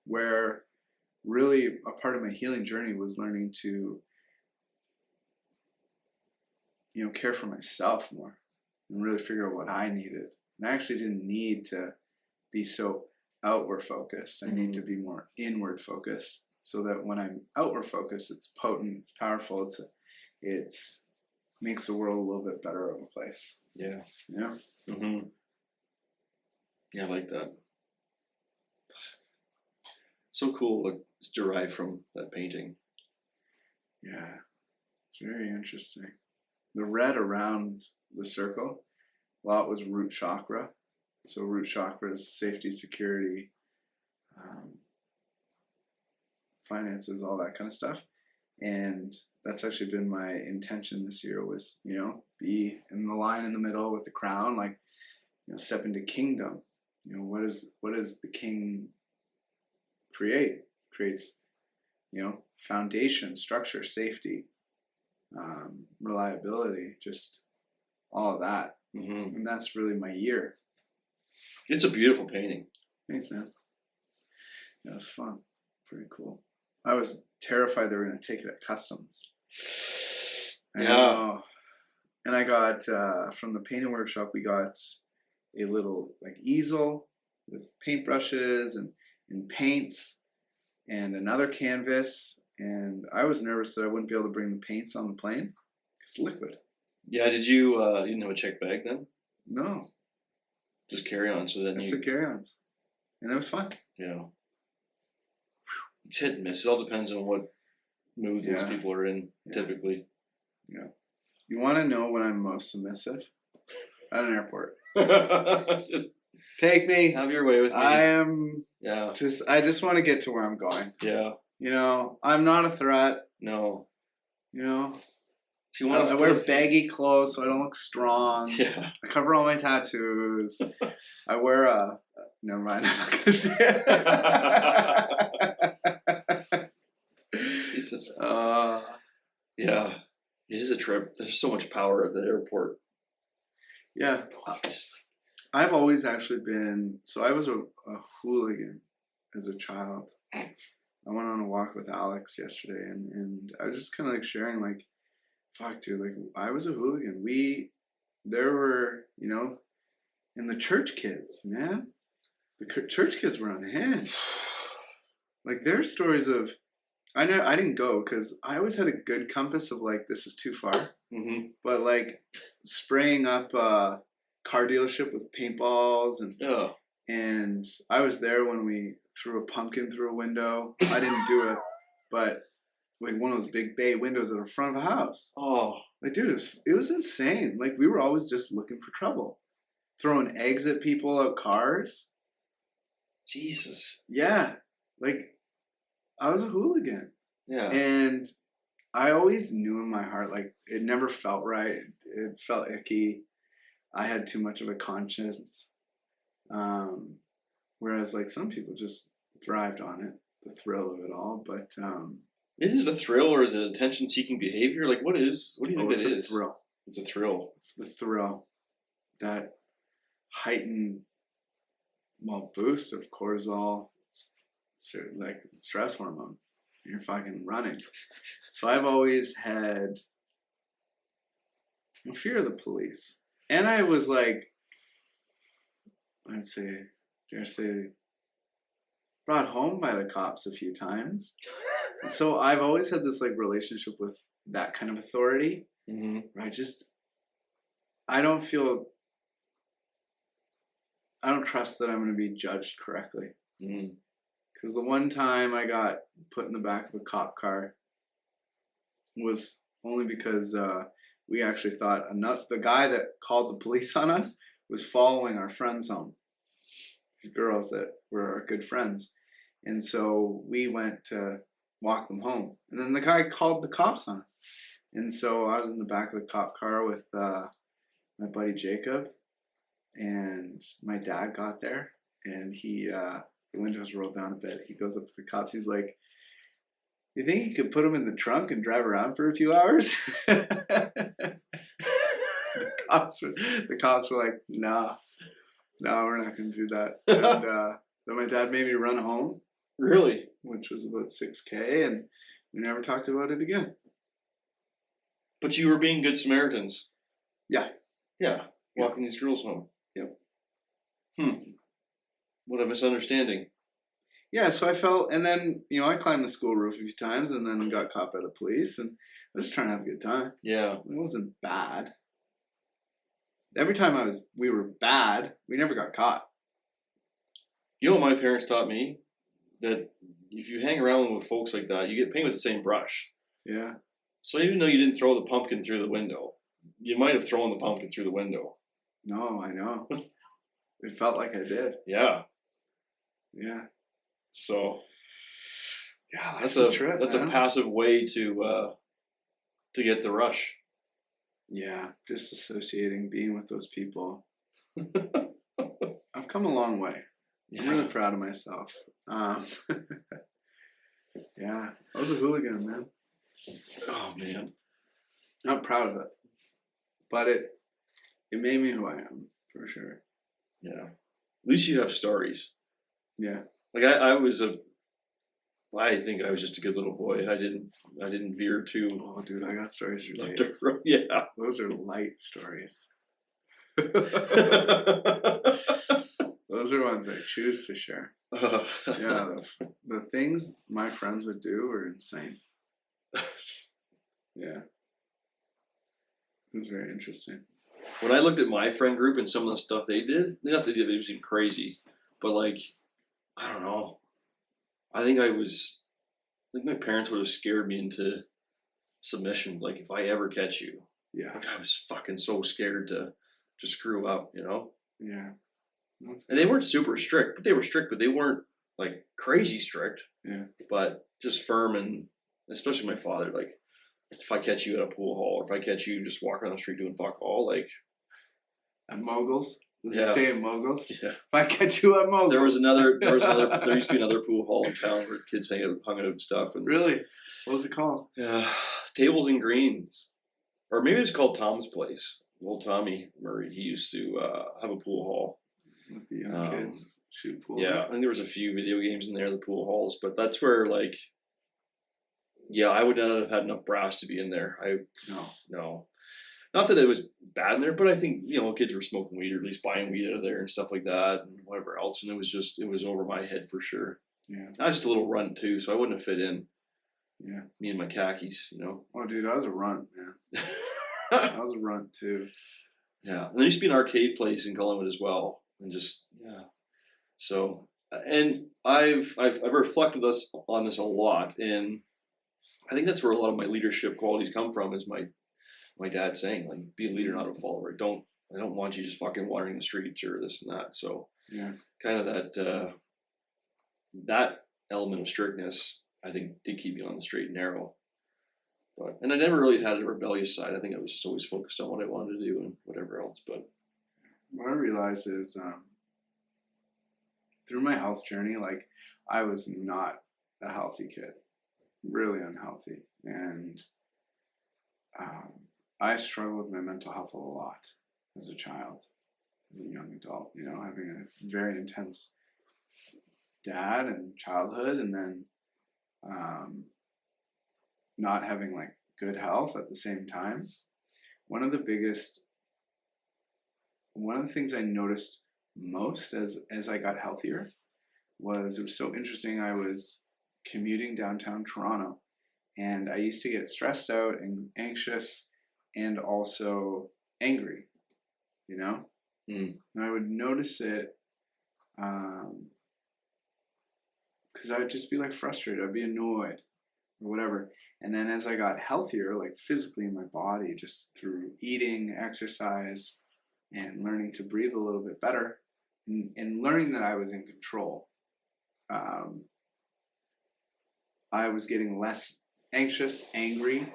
Where really a part of my healing journey was learning to, care for myself more and really figure out what I needed. And I actually didn't need to be so outward focused. I need to be more inward focused so that when I'm outward focused, it's potent, it's powerful, it's makes the world a little bit better of a place. Yeah. Yeah. Mm-hmm. Yeah, I like that. So cool. It's derived from that painting. Yeah, it's very interesting. The red around the circle, a lot was root chakra. So root chakra is safety, security, finances, all that kind of stuff. And that's actually been my intention this year was, be in the line in the middle with the crown, like, step into kingdom. What does the king create? Creates, foundation, structure, safety, reliability, just all of that. Mm-hmm. And that's really my year. It's a beautiful painting. Thanks, man. That was fun. Pretty cool. I was terrified they were going to take it at customs. Yeah. And I got, from the painting workshop, we got a little easel with paintbrushes and paints and another canvas. And I was nervous that I wouldn't be able to bring the paints on the plane. It's liquid. Yeah, did you didn't have a check bag then? No. Just carry on. So then That's the carry-ons. And it was fun. Yeah. It's hit and miss. It all depends on what mood those people are in, typically. Yeah. You want to know when I'm most submissive? At an airport. Just take me. Have your way with me. I just want to get to where I'm going. Yeah. I'm not a threat. No. I wear baggy clothes so I don't look strong. Yeah. I cover all my tattoos. I wear never mind, I'm not gonna say it. Jesus. Yeah. It is a trip. There's so much power at the airport. Yeah. I've always actually been, so I was a hooligan as a child. I went on a walk with Alex yesterday and I was just kind of sharing fuck dude, I was a hooligan. There were, and the church kids, man. The church kids were on hand. There's stories of, I didn't go because I always had a good compass of this is too far. Mm-hmm. But spraying up a car dealership with paintballs and I was there when we threw a pumpkin through a window. I didn't do it, but one of those big bay windows at the front of a house. Oh, dude, it was insane. We were always just looking for trouble, throwing eggs at people out cars. Jesus. Yeah, I was a hooligan. Yeah. And I always knew in my heart, it never felt right. It felt icky. I had too much of a conscience. Whereas some people just thrived on it, the thrill of it all. But is it a thrill or is it attention-seeking behavior? What do you think that is? It's a thrill. It's a thrill. It's the thrill. That heightened, boost of cortisol, stress hormone. You're fucking running. So I've always had a fear of the police. And I was dare say, brought home by the cops a few times. So I've always had this relationship with that kind of authority. Mm-hmm. Where I don't trust that I'm going to be judged correctly. Mm-hmm. Because the one time I got put in the back of a cop car was only because we actually thought the guy that called the police on us was following our friends home. These girls that were our good friends. And so we went to walk them home. And then the guy called the cops on us. And so I was in the back of the cop car with my buddy Jacob. And my dad got there. And he... the windows rolled down a bit. He goes up to the cops. He's like, "You think you could put him in the trunk and drive around for a few hours?" The cops were like, no, we're not going to do that. And then my dad made me run home. Really? Which was about 6K, and we never talked about it again. But you were being good Samaritans. Yeah. Yeah. Walking these girls home. Yep. What a misunderstanding. Yeah, so I felt, and then, I climbed the school roof a few times and then got caught by the police, and I was just trying to have a good time. Yeah. It wasn't bad. Every time we were bad, we never got caught. You know what my parents taught me? That if you hang around with folks like that, you get painted with the same brush. Yeah. So even though you didn't throw the pumpkin through the window, you might have thrown the pumpkin through the window. No, I know. It felt like I did. Yeah. Yeah. So Yeah, that's a trip. a passive way to get the rush. Yeah, just associating, being with those people. I've come a long way. Yeah. I'm really proud of myself. Yeah, I was a hooligan, man. Oh man, Not proud of it, but it made me who I am for sure. Yeah. At least you have stories. Yeah. Like I think I was just a good little boy. I didn't veer too. Oh, dude, I got stories for left days. or right. Yeah. Those are light stories. Those are ones I choose to share. Yeah, the things my friends would do were insane. Yeah. It was very interesting. When I looked at my friend group and some of the stuff they did, not that they did, it was even crazy. But like, I don't know. I think my parents would have scared me into submission. Like if I ever catch you. Yeah. Like I was fucking so scared to screw up, you know? Yeah. And they weren't super strict, but they weren't like crazy strict. Yeah. But just firm, and especially my father, like if I catch you at a pool hall, or if I catch you just walking on the street doing fuck all, like at Moguls? Was yeah. it saying Moguls? Yeah. If I catch you at Moguls. There used to be another pool hall in town where kids hung out and stuff. And really? What was it called? Tables and Greens. Or maybe it was called Tom's Place. Old Tommy Murray, he used to have a pool hall. With the young kids shoot pool. Yeah, I think there was a few video games in there, the pool halls, but that's where like, yeah, I would not have had enough brass to be in there. No. Not that it was bad in there, but I think, kids were smoking weed, or at least buying weed out of there and stuff like that and whatever else. And it was over my head for sure. Yeah. I was just a little runt too, so I wouldn't have fit in. Yeah. Me and my khakis, Oh, dude, I was a runt, man. I was a runt too. Yeah. And there used to be an arcade place in Collingwood as well. And just, yeah. So, and I've reflected on this a lot. And I think that's where a lot of my leadership qualities come from, is my dad saying, like, be a leader, not a follower. I don't want you just fucking wandering the streets or this and that. So yeah, kind of that element of strictness, I think, did keep me on the straight and narrow. And I never really had a rebellious side. I think I was just always focused on what I wanted to do and whatever else. But what I realized is through my health journey, like, I was not a healthy kid, really unhealthy. And I struggled with my mental health a lot as a child, as a young adult, having a very intense dad and childhood, and then not having like good health at the same time. One of the things I noticed most as I got healthier was, it was so interesting. I was commuting downtown Toronto, and I used to get stressed out and anxious and also angry, And I would notice it because I would just be like frustrated. I'd be annoyed or whatever. And then as I got healthier, like physically in my body, just through eating, exercise, and learning to breathe a little bit better, and learning that I was in control, I was getting less anxious, angry,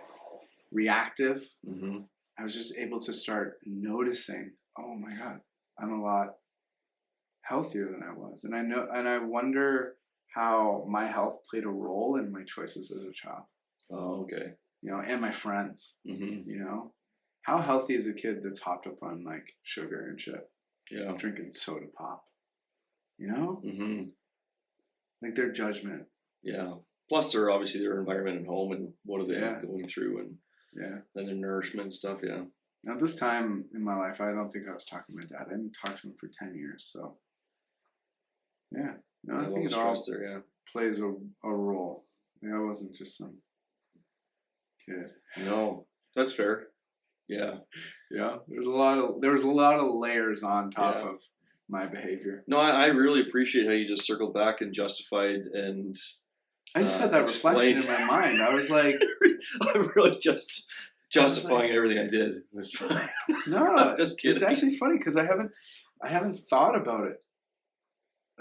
reactive. Mm-hmm. I was just able to start noticing, oh my God, I'm a lot healthier than I was. And I wonder how my health played a role in my choices as a child. Oh, okay. And my friends, how healthy is a kid that's hopped up on like sugar and shit? Yeah. Drinking soda pop, Mm-hmm. Like their judgment. Yeah. Plus their environment at home, and what are they going through, and then their nourishment and stuff. Yeah. At this time in my life, I don't think I was talking to my dad. I didn't talk to him for 10 years. So yeah. No, I think it all plays a role. I wasn't just some kid. No, that's fair. Yeah. Yeah. There was a lot of layers on top of my behavior. No, I really appreciate how you just circled back and justified and I just had that reflection in my mind. I was like, I'm really just justifying everything I did. No, just kidding. It's actually funny because I haven't thought about it.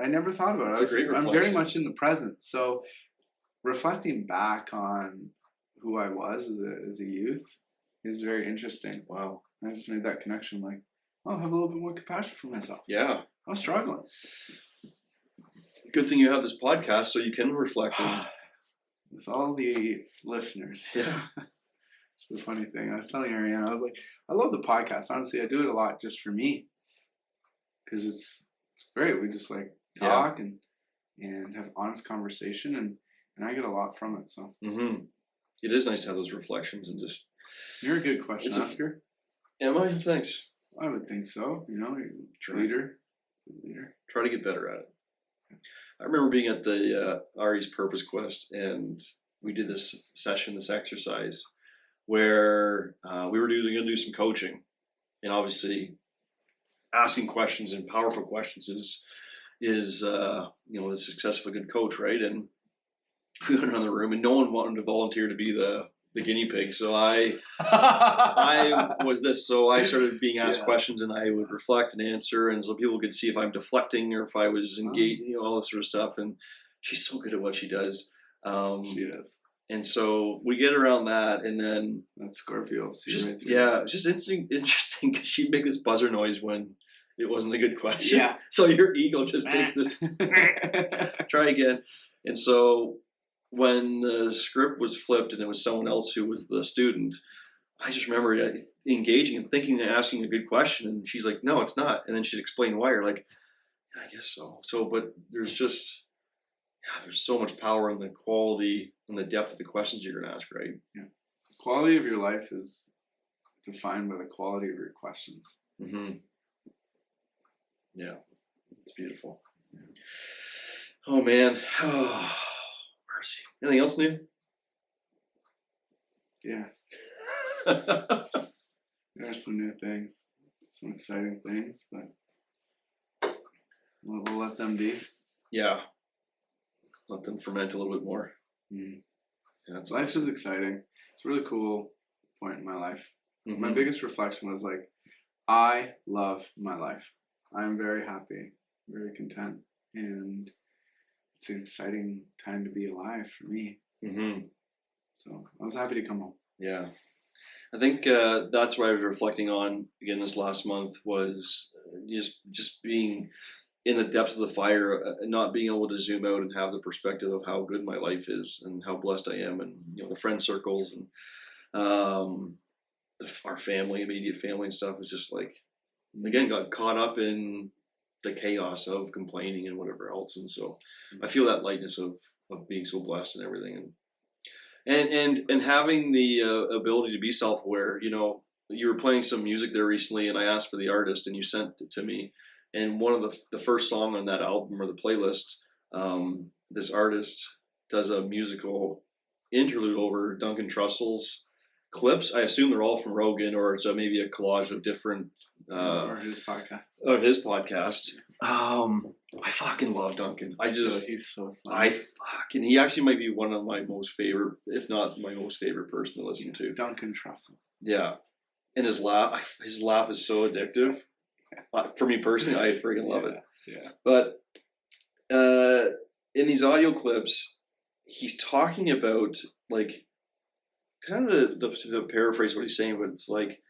I never thought about it. It's a great I'm very reflection. much in the present. So reflecting back on who I was as a youth is very interesting. Wow. I just made that connection. Like, I'll have a little bit more compassion for myself. Yeah. I was struggling. Good thing you have this podcast so you can reflect on. With all the listeners. Yeah. It's the funny thing. I was telling Ariana, I was like, I love the podcast. Honestly, I do it a lot just for me. Because it's great. We just like talk and have honest conversation and I get a lot from it. So It is nice to have those reflections and just. You're a good question asker. Am I? Thanks. I would think so. You know, you're a leader. Try to get better at it. I remember being at the Ari's Purpose Quest, and we did this session, this exercise, where we were going to do some coaching, and obviously, asking questions and powerful questions is the success of a good coach, right? And we went around the room, and no one wanted to volunteer to be the guinea pig. So I was this. So I started being asked questions, and I would reflect and answer, and so people could see if I'm deflecting or if I was engaged, all this sort of stuff. And she's so good at what she does. She is. And so we get around that, and then that's Scorpio. It's just interesting because she'd make this buzzer noise when it wasn't a good question. Yeah. So your ego just takes this. Try again. And so when the script was flipped and it was someone else who was the student, I just remember engaging and thinking and asking a good question. And she's like, no, it's not. And then she'd explain why. You're like, yeah, I guess so. So, but there's just, there's so much power in the quality and the depth of the questions you're going to ask, right? Yeah. The quality of your life is defined by the quality of your questions. Mm-hmm. Yeah. It's beautiful. Yeah. Oh, man. Oh. Anything else new? Yeah. There are some new things, some exciting things, but we'll let them be. Yeah. Let them ferment a little bit more. Mm. Yeah, that's life awesome. is exciting. It's a really cool point in my life. Mm-hmm. My biggest reflection was like, I love my life. I'm very happy, very content, and it's an exciting time to be alive for me. Mm-hmm. So I was happy to come home. Yeah. I think that's what I was reflecting on again this last month was just being in the depths of the fire, not being able to zoom out and have the perspective of how good my life is and how blessed I am, and the friend circles and our family, immediate family and stuff is just like, again, got caught up in the chaos of complaining and whatever else. And so I feel that lightness of being so blessed and everything. And having the ability to be self-aware. You were playing some music there recently, and I asked for the artist, and you sent it to me. And one of the first song on that album or the playlist, this artist does a musical interlude over Duncan Trussell's clips. I assume they're all from Rogan, or it's maybe a collage of different or his podcast. Of his podcast. I fucking love Duncan. He's so funny. He actually might be one of my most favorite, if not my most favorite person to listen to. Duncan Trussell. Yeah. And his laugh is so addictive. For me personally, I freaking love it. Yeah. But in these audio clips, he's talking about like kind of to paraphrase what he's saying, but it's like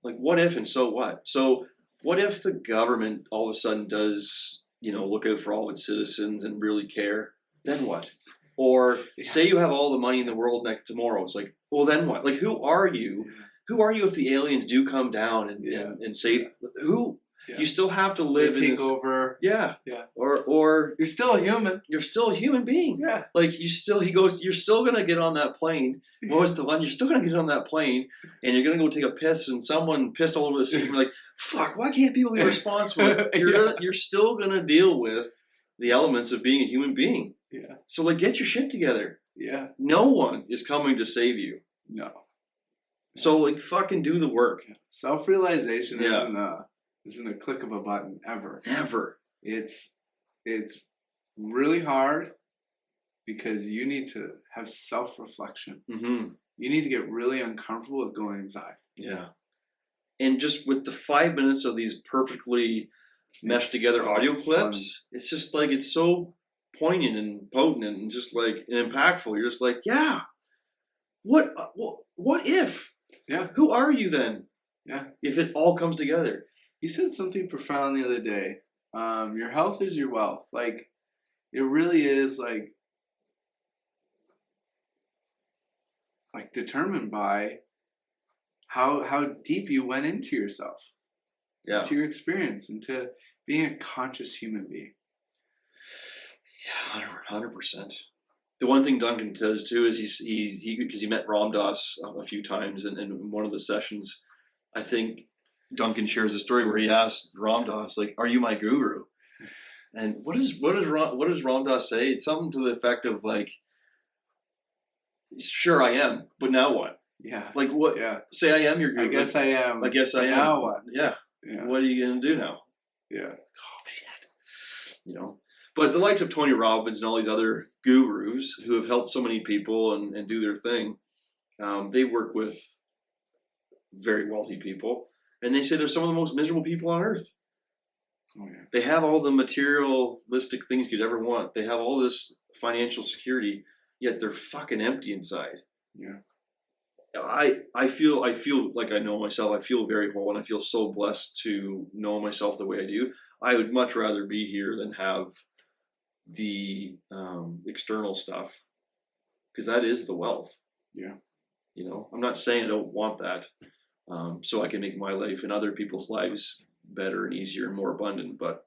what if and so what? So what if the government all of a sudden does, look out for all its citizens and really care? Then what? Or say you have all the money in the world tomorrow. It's like, well, then what? Like, who are you? Yeah. Who are you if the aliens do come down and save? Who? Yeah. You still have to live in this. Take over. Yeah. Yeah. Or you're still a human. You're still a human being. Yeah. Like he goes, you're still going to get on that plane. What was the one? You're still going to get on that plane and you're going to go take a piss and someone pissed all over the seat. You're like, fuck, why can't people be responsible? You're still going to deal with the elements of being a human being. Yeah. So get your shit together. Yeah. No one is coming to save you. No. So fucking do the work. Self-realization isn't a click of a button ever. Never. It's really hard, because you need to have self-reflection. Mm-hmm. You need to get really uncomfortable with going inside. Yeah. And just with the 5 minutes of these perfectly meshed together so audio fun. clips, it's just like, it's so poignant and potent and just like and impactful. You're just like, yeah, what if? Yeah. Who are you then? Yeah. If it all comes together. You said something profound the other day. Your health is your wealth. Like, it really is like determined by how deep you went into yourself, Yeah. into your experience, into being a conscious human being. Yeah, 100%. The one thing Duncan says too is he because he met Ram Dass a few times, and in one of the sessions, I think Duncan shares a story where he asked Ram Dass, like, "Are you my guru?" And what does Ram Dass say? It's something to the effect of like, "Sure, I am, but now what?" Yeah. Like, what? Yeah. Say I am your guru. I guess I am. I guess I am. Now what? Yeah. Yeah. What are you gonna do now? Yeah. Oh shit. You know. But the likes of Tony Robbins and all these other gurus who have helped so many people and do their thing, they work with very wealthy people, and they say they're some of the most miserable people on earth. Oh yeah. They have all the materialistic things you'd ever want. They have all this financial security, yet they're fucking empty inside. Yeah. I feel like I know myself. I feel very whole, and I feel so blessed to know myself the way I do. I would much rather be here than have the external stuff, because that is the wealth. Yeah. You know, I'm not saying I don't want that, so I can make my life and other people's lives better and easier and more abundant. But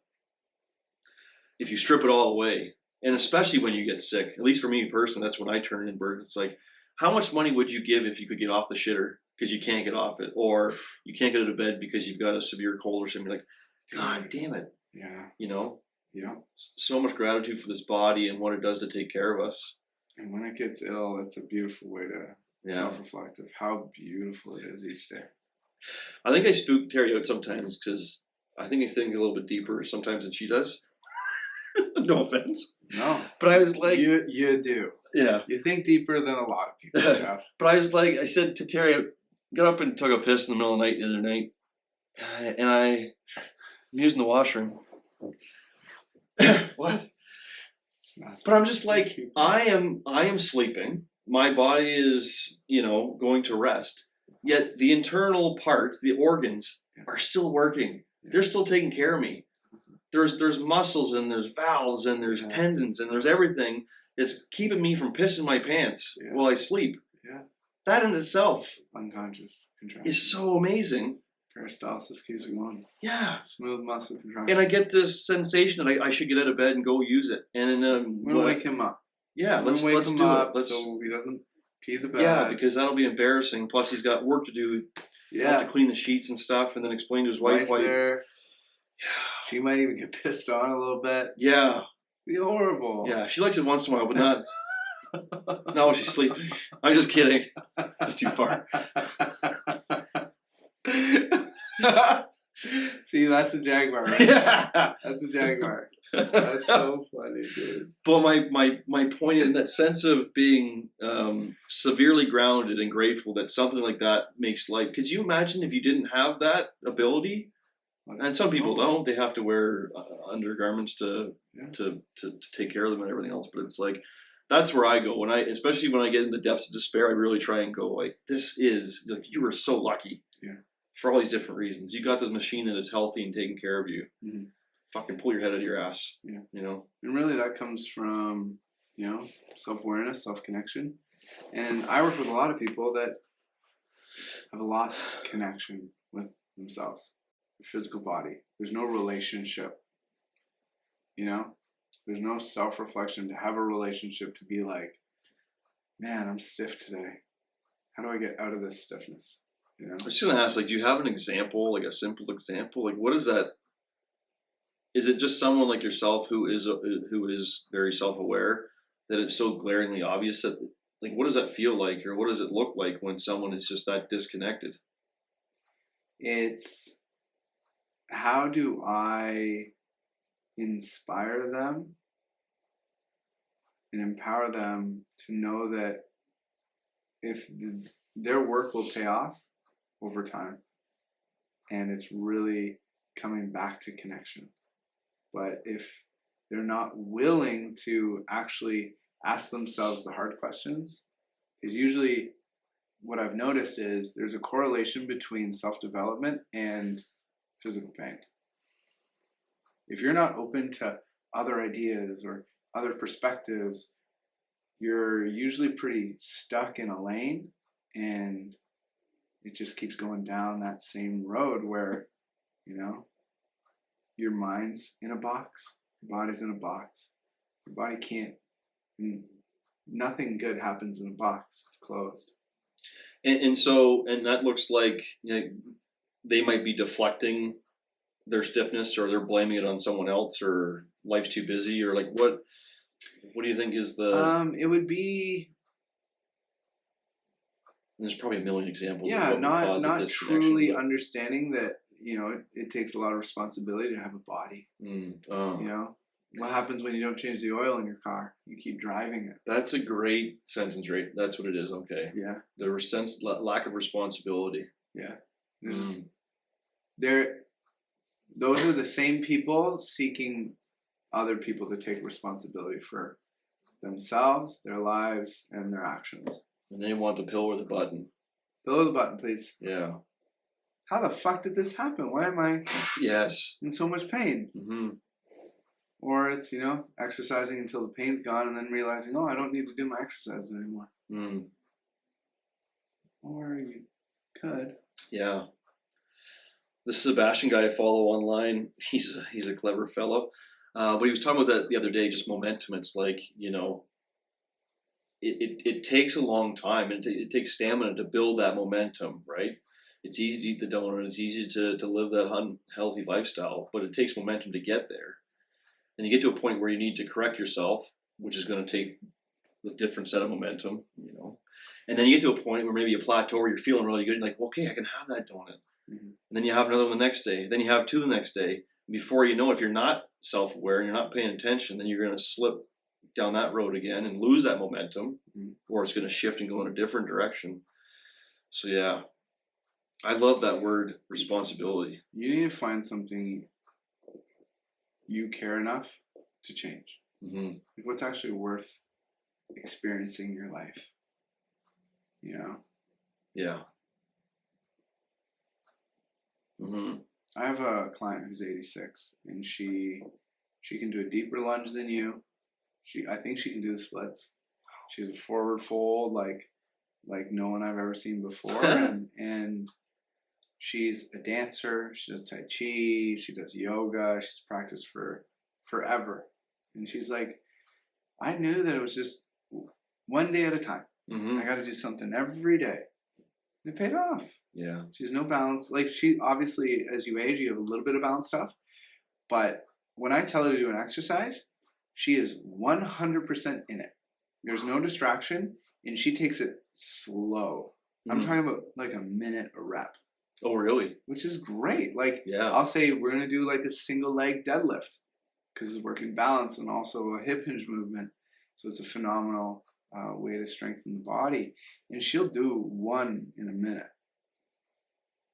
if you strip it all away, and especially when you get sick, at least for me personally, that's when I turn inward. It's like, how much money would you give if you could get off the shitter because you can't get off it, or you can't get out of bed because you've got a severe cold or something? Like, God damn it. Yeah. You know? Yeah. So much gratitude for this body and what it does to take care of us. And when it gets ill, it's a beautiful way to self-reflect of how beautiful it is each day. I think I spook Terry out sometimes because I think a little bit deeper sometimes than she does. No offense. No. But I was like... You do. Yeah. You think deeper than a lot of people, Jeff. But I was like, I said to Terry, I got up and took a piss in the middle of the night the other night. And I'm using the washroom. What? But I'm just like, I am sleeping. My body is, going to rest. Yet the internal parts, the organs, are still working. They're still taking care of me. There's muscles and there's valves and there's tendons and there's everything that's keeping me from pissing my pants while I sleep. Yeah. That in itself, unconscious contraction, is so amazing. Peristalsis keeps it going. Yeah. Smooth muscle contraction. And I get this sensation that I should get out of bed and go use it. And then we'll wake him up. Yeah, let's do it. So he doesn't pee the bed. Yeah, because that'll be embarrassing. Plus, he's got work to do. Yeah. To clean the sheets and stuff, and then explain to his wife why. There. Yeah. She might even get pissed on a little bit. Yeah. Be horrible. Yeah, she likes it once in a while, but not. Not when she's sleeping. I'm just kidding. That's too far. See, that's a jaguar, right? Yeah. That's a jaguar. That's so funny, dude. But my point in that sense of being severely grounded and grateful that something like that makes life. Because you imagine if you didn't have that ability, and some people don't. They have to wear undergarments to take care of them and everything else. But it's like, that's where I go especially when I get in the depths of despair. I really try and go like, this is like, you were so lucky. Yeah. For all these different reasons, you got this machine that is healthy and taking care of you. Mm-hmm. Fucking pull your head out of your ass. Yeah. And really that comes from, self-awareness, self-connection. And I work with a lot of people that have lost connection with themselves, their physical body. There's no relationship. There's no self-reflection to have a relationship to be like, man, I'm stiff today. How do I get out of this stiffness? I was just gonna ask, do you have an example, like a simple example? What is that? Is it just someone like yourself who is very self-aware that it's so glaringly obvious that, what does that feel like, or what does it look like when someone is just that disconnected? It's, how do I inspire them and empower them to know that if their work will pay off over time, and it's really coming back to connection. But if they're not willing to actually ask themselves the hard questions, is usually what I've noticed is there's a correlation between self-development and physical pain. If you're not open to other ideas or other perspectives, you're usually pretty stuck in a lane, and it just keeps going down that same road where, your mind's in a box, your body's in a box. Your body can't, nothing good happens in a box. It's closed. And that looks like they might be deflecting their stiffness, or they're blaming it on someone else, or life's too busy, or like what do you think is the it would be, there's probably a million examples yeah, of what would cause not a disconnection, truly but understanding that it takes a lot of responsibility to have a body. What happens when you don't change the oil in your car? You keep driving it. That's a great sentence, right? That's what it is. Okay. Yeah. The lack of responsibility. Yeah. Those are the same people seeking other people to take responsibility for themselves, their lives, and their actions. And they want the pill or the button. Pill or the button, please. Yeah. How the fuck did this happen? Why am I in so much pain? Mm-hmm. Or it's, exercising until the pain's gone and then realizing, I don't need to do my exercises anymore. Mm. Or you could. Yeah. The Sebastian guy I follow online, he's a clever fellow. But he was talking about that the other day, just momentum. It's like, it takes a long time, and it takes stamina to build that momentum, right? It's easy to eat the donut. It's easy to live that unhealthy lifestyle, but it takes momentum to get there. And you get to a point where you need to correct yourself, which is going to take a different set of momentum, And then you get to a point where maybe a plateau where you're feeling really good, and like, okay, I can have that donut. Mm-hmm. And then you have another one the next day. Then you have two the next day. Before you know, if you're not self-aware and you're not paying attention, then you're going to slip down that road again and lose that momentum, or it's going to shift and go in a different direction. So yeah, I love that word, responsibility. You need to find something you care enough to change. Mm-hmm. Like what's actually worth experiencing in your life? Yeah. Mm-hmm. I have a client who's 86, and she can do a deeper lunge than you. I think she can do the splits. She has a forward fold like no one I've ever seen before, and she's a dancer. She does Tai Chi. She does yoga. She's practiced for forever, and she's like, I knew that it was just one day at a time. Mm-hmm. I got to do something every day. And it paid off. Yeah. She has no balance. Like she obviously, as you age, you have a little bit of balance stuff. But when I tell her to do an exercise, she is 100% in it. There's no distraction, and she takes it slow. Mm-hmm. I'm talking about like a minute a rep. Oh, really? Which is great. Like, yeah. I'll say we're going to do like a single leg deadlift because it's working balance and also a hip hinge movement. So it's a phenomenal way to strengthen the body. And she'll do one in a minute.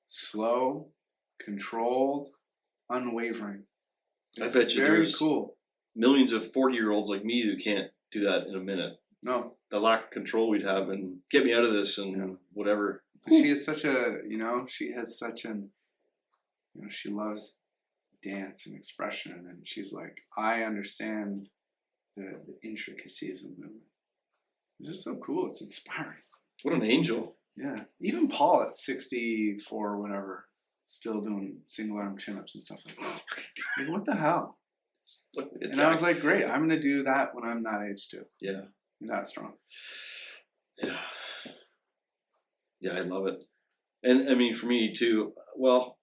Slow, controlled, unwavering. It's I bet you very there's cool. Millions of 40-year-olds like me who can't do that in a minute. No. The lack of control we'd have, and get me out of this and whatever. She is such a, she has such an, she loves dance and expression, and she's like, I understand the intricacies of movement. It's just so cool. It's inspiring. What an angel. Yeah. Even Paul at 64 or whatever, still doing single arm chin-ups and stuff like that. Like, what the hell? And I was like, great, I'm going to do that when I'm that age too. Yeah. I'm that strong. Yeah. Yeah, I love it. And I mean, for me too, well,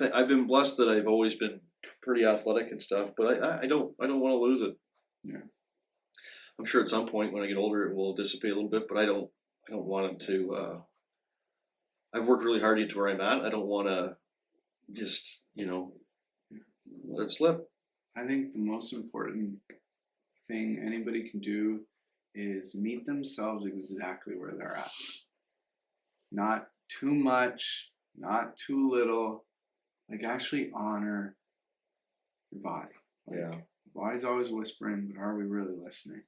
I've been blessed that I've always been pretty athletic and stuff, but I don't want to lose it. Yeah. I'm sure at some point when I get older, it will dissipate a little bit, but I don't want it to, I've worked really hard to get to where I'm at. I don't want to just, let it slip. I think the most important thing anybody can do is meet themselves exactly where they're at. Not too much, not too little. Like, actually honor your body. Like, Yeah. the body's always whispering, but are we really listening?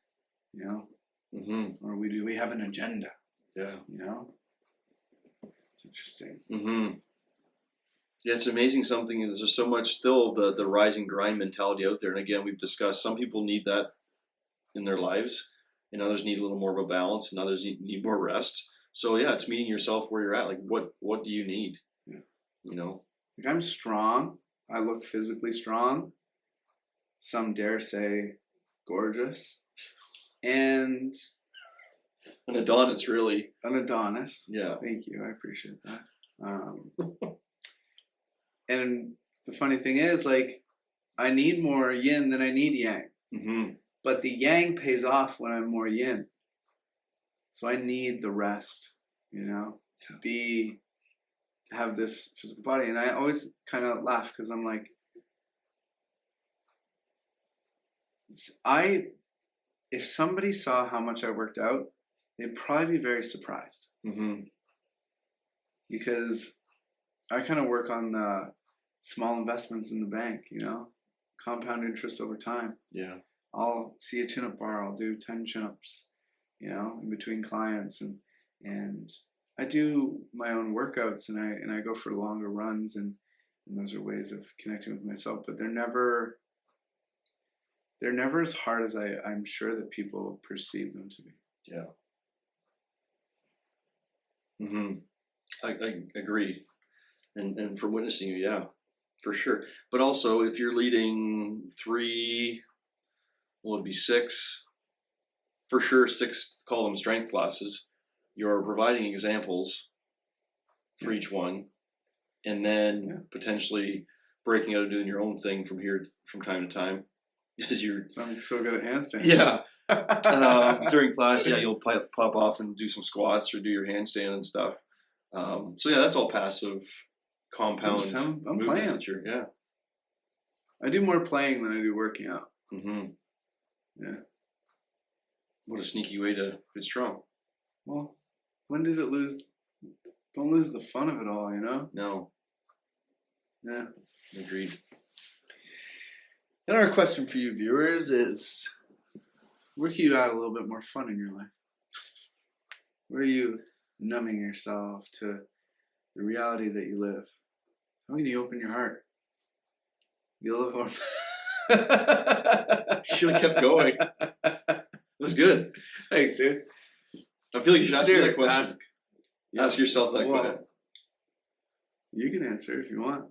You know? Mm-hmm. Or do we have an agenda? Yeah. You know? It's interesting. Mm-hmm. Yeah, it's amazing something. There's just so much still the rise and grind mentality out there. And again, we've discussed some people need that in their lives, and others need a little more of a balance, and others need more rest. So yeah, it's meeting yourself where you're at. Like, what do you need? Yeah. You know? Like, I'm strong. I look physically strong. Some dare say gorgeous. And An Adonis, really. an Adonis. Yeah. Thank you. I appreciate that. And the funny thing is, like, I need more yin than I need yang. Mm-hmm. But the yang pays off when I'm more yin. So I need the rest, you know, to have this physical body. And I always kind of laugh because I'm like, if somebody saw how much I worked out, they'd probably be very surprised. Mm-hmm. Because I kind of work on the small investments in the bank, you know, compound interest over time. Yeah. I'll see a chin-up bar. I'll do 10 chin-ups, you know, in between clients, and I do my own workouts, and I go for longer runs, and those are ways of connecting with myself. But they're never as hard as I'm sure that people perceive them to be. Yeah. Mm-hmm. I agree, and from witnessing you, yeah, for sure. But also, if you're leading 3, well, it'd be 6, for sure, 6, call them strength classes. You're providing examples for each one, and then potentially breaking out and doing your own thing from time to time. As you're So I'm so good at handstands. Yeah. During class, yeah, you'll pop off and do some squats or do your handstand and stuff. So yeah, that's all passive compound I'm movements playing. that you're, yeah. I do more playing than I do working out. Mm-hmm. Yeah. What a sneaky way to get strong. Well, when did it lose? Don't lose the fun of it all, you know? No. Yeah. Agreed. And our question for you viewers is, where can you add a little bit more fun in your life? Where are you numbing yourself to the reality that you live? How can you open your heart? Be a little more. Should have kept going. That's good. Thanks, dude. I feel like you should ask me that question. Yeah. Ask yourself that question. You can answer if you want.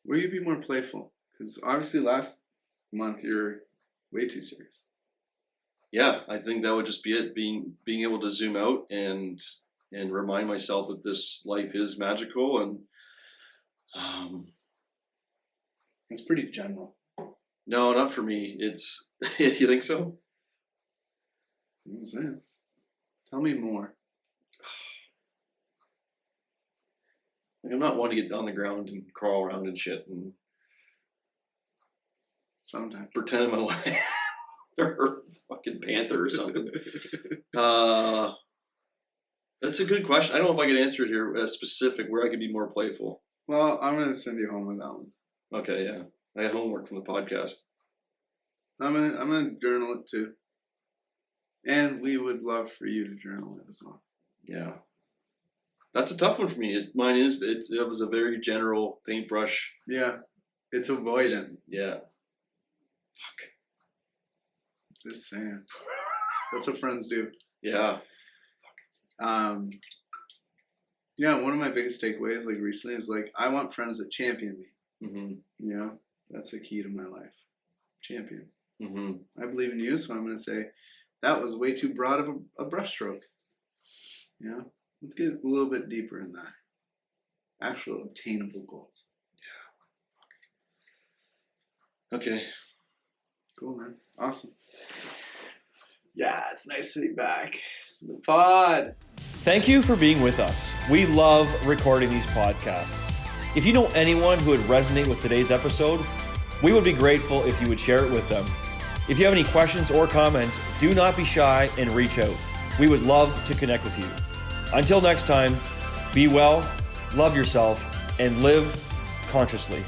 Where you be more playful? Because obviously last month you're way too serious. Yeah, I think that would just be it. Being able to zoom out and remind myself that this life is magical, and It's pretty general. no, not for me. It's you think so? What was that? Tell me more. Like, I'm not one to get on the ground and crawl around and shit and Sometimes. pretend I'm a lion or fucking panther or something. That's a good question. I don't know if I could answer it here specific where I could be more playful. Well, I'm gonna send you home with that one. Okay, yeah. I had homework from the podcast. I'm gonna journal it too. And we would love for you to journal it as well. Yeah. That's a tough one for me. Mine is, it was a very general paintbrush. Yeah. It's avoidant. Yeah. Just saying. That's what friends do. Yeah. Yeah, one of my biggest takeaways like recently is like I want friends that champion me. Mm-hmm. You know? That's the key to my life. Champion. Mm-hmm. I believe in you, so I'm gonna say that was way too broad of a brushstroke. You know? Let's get a little bit deeper in that. Actual obtainable goals. Yeah. Okay. Cool, man. Awesome. Yeah, it's nice to be back. The pod. Thank you for being with us. We love recording these podcasts. If you know anyone who would resonate with today's episode, we would be grateful if you would share it with them. If you have any questions or comments, do not be shy and reach out. We would love to connect with you. Until next time, be well, love yourself, and live consciously.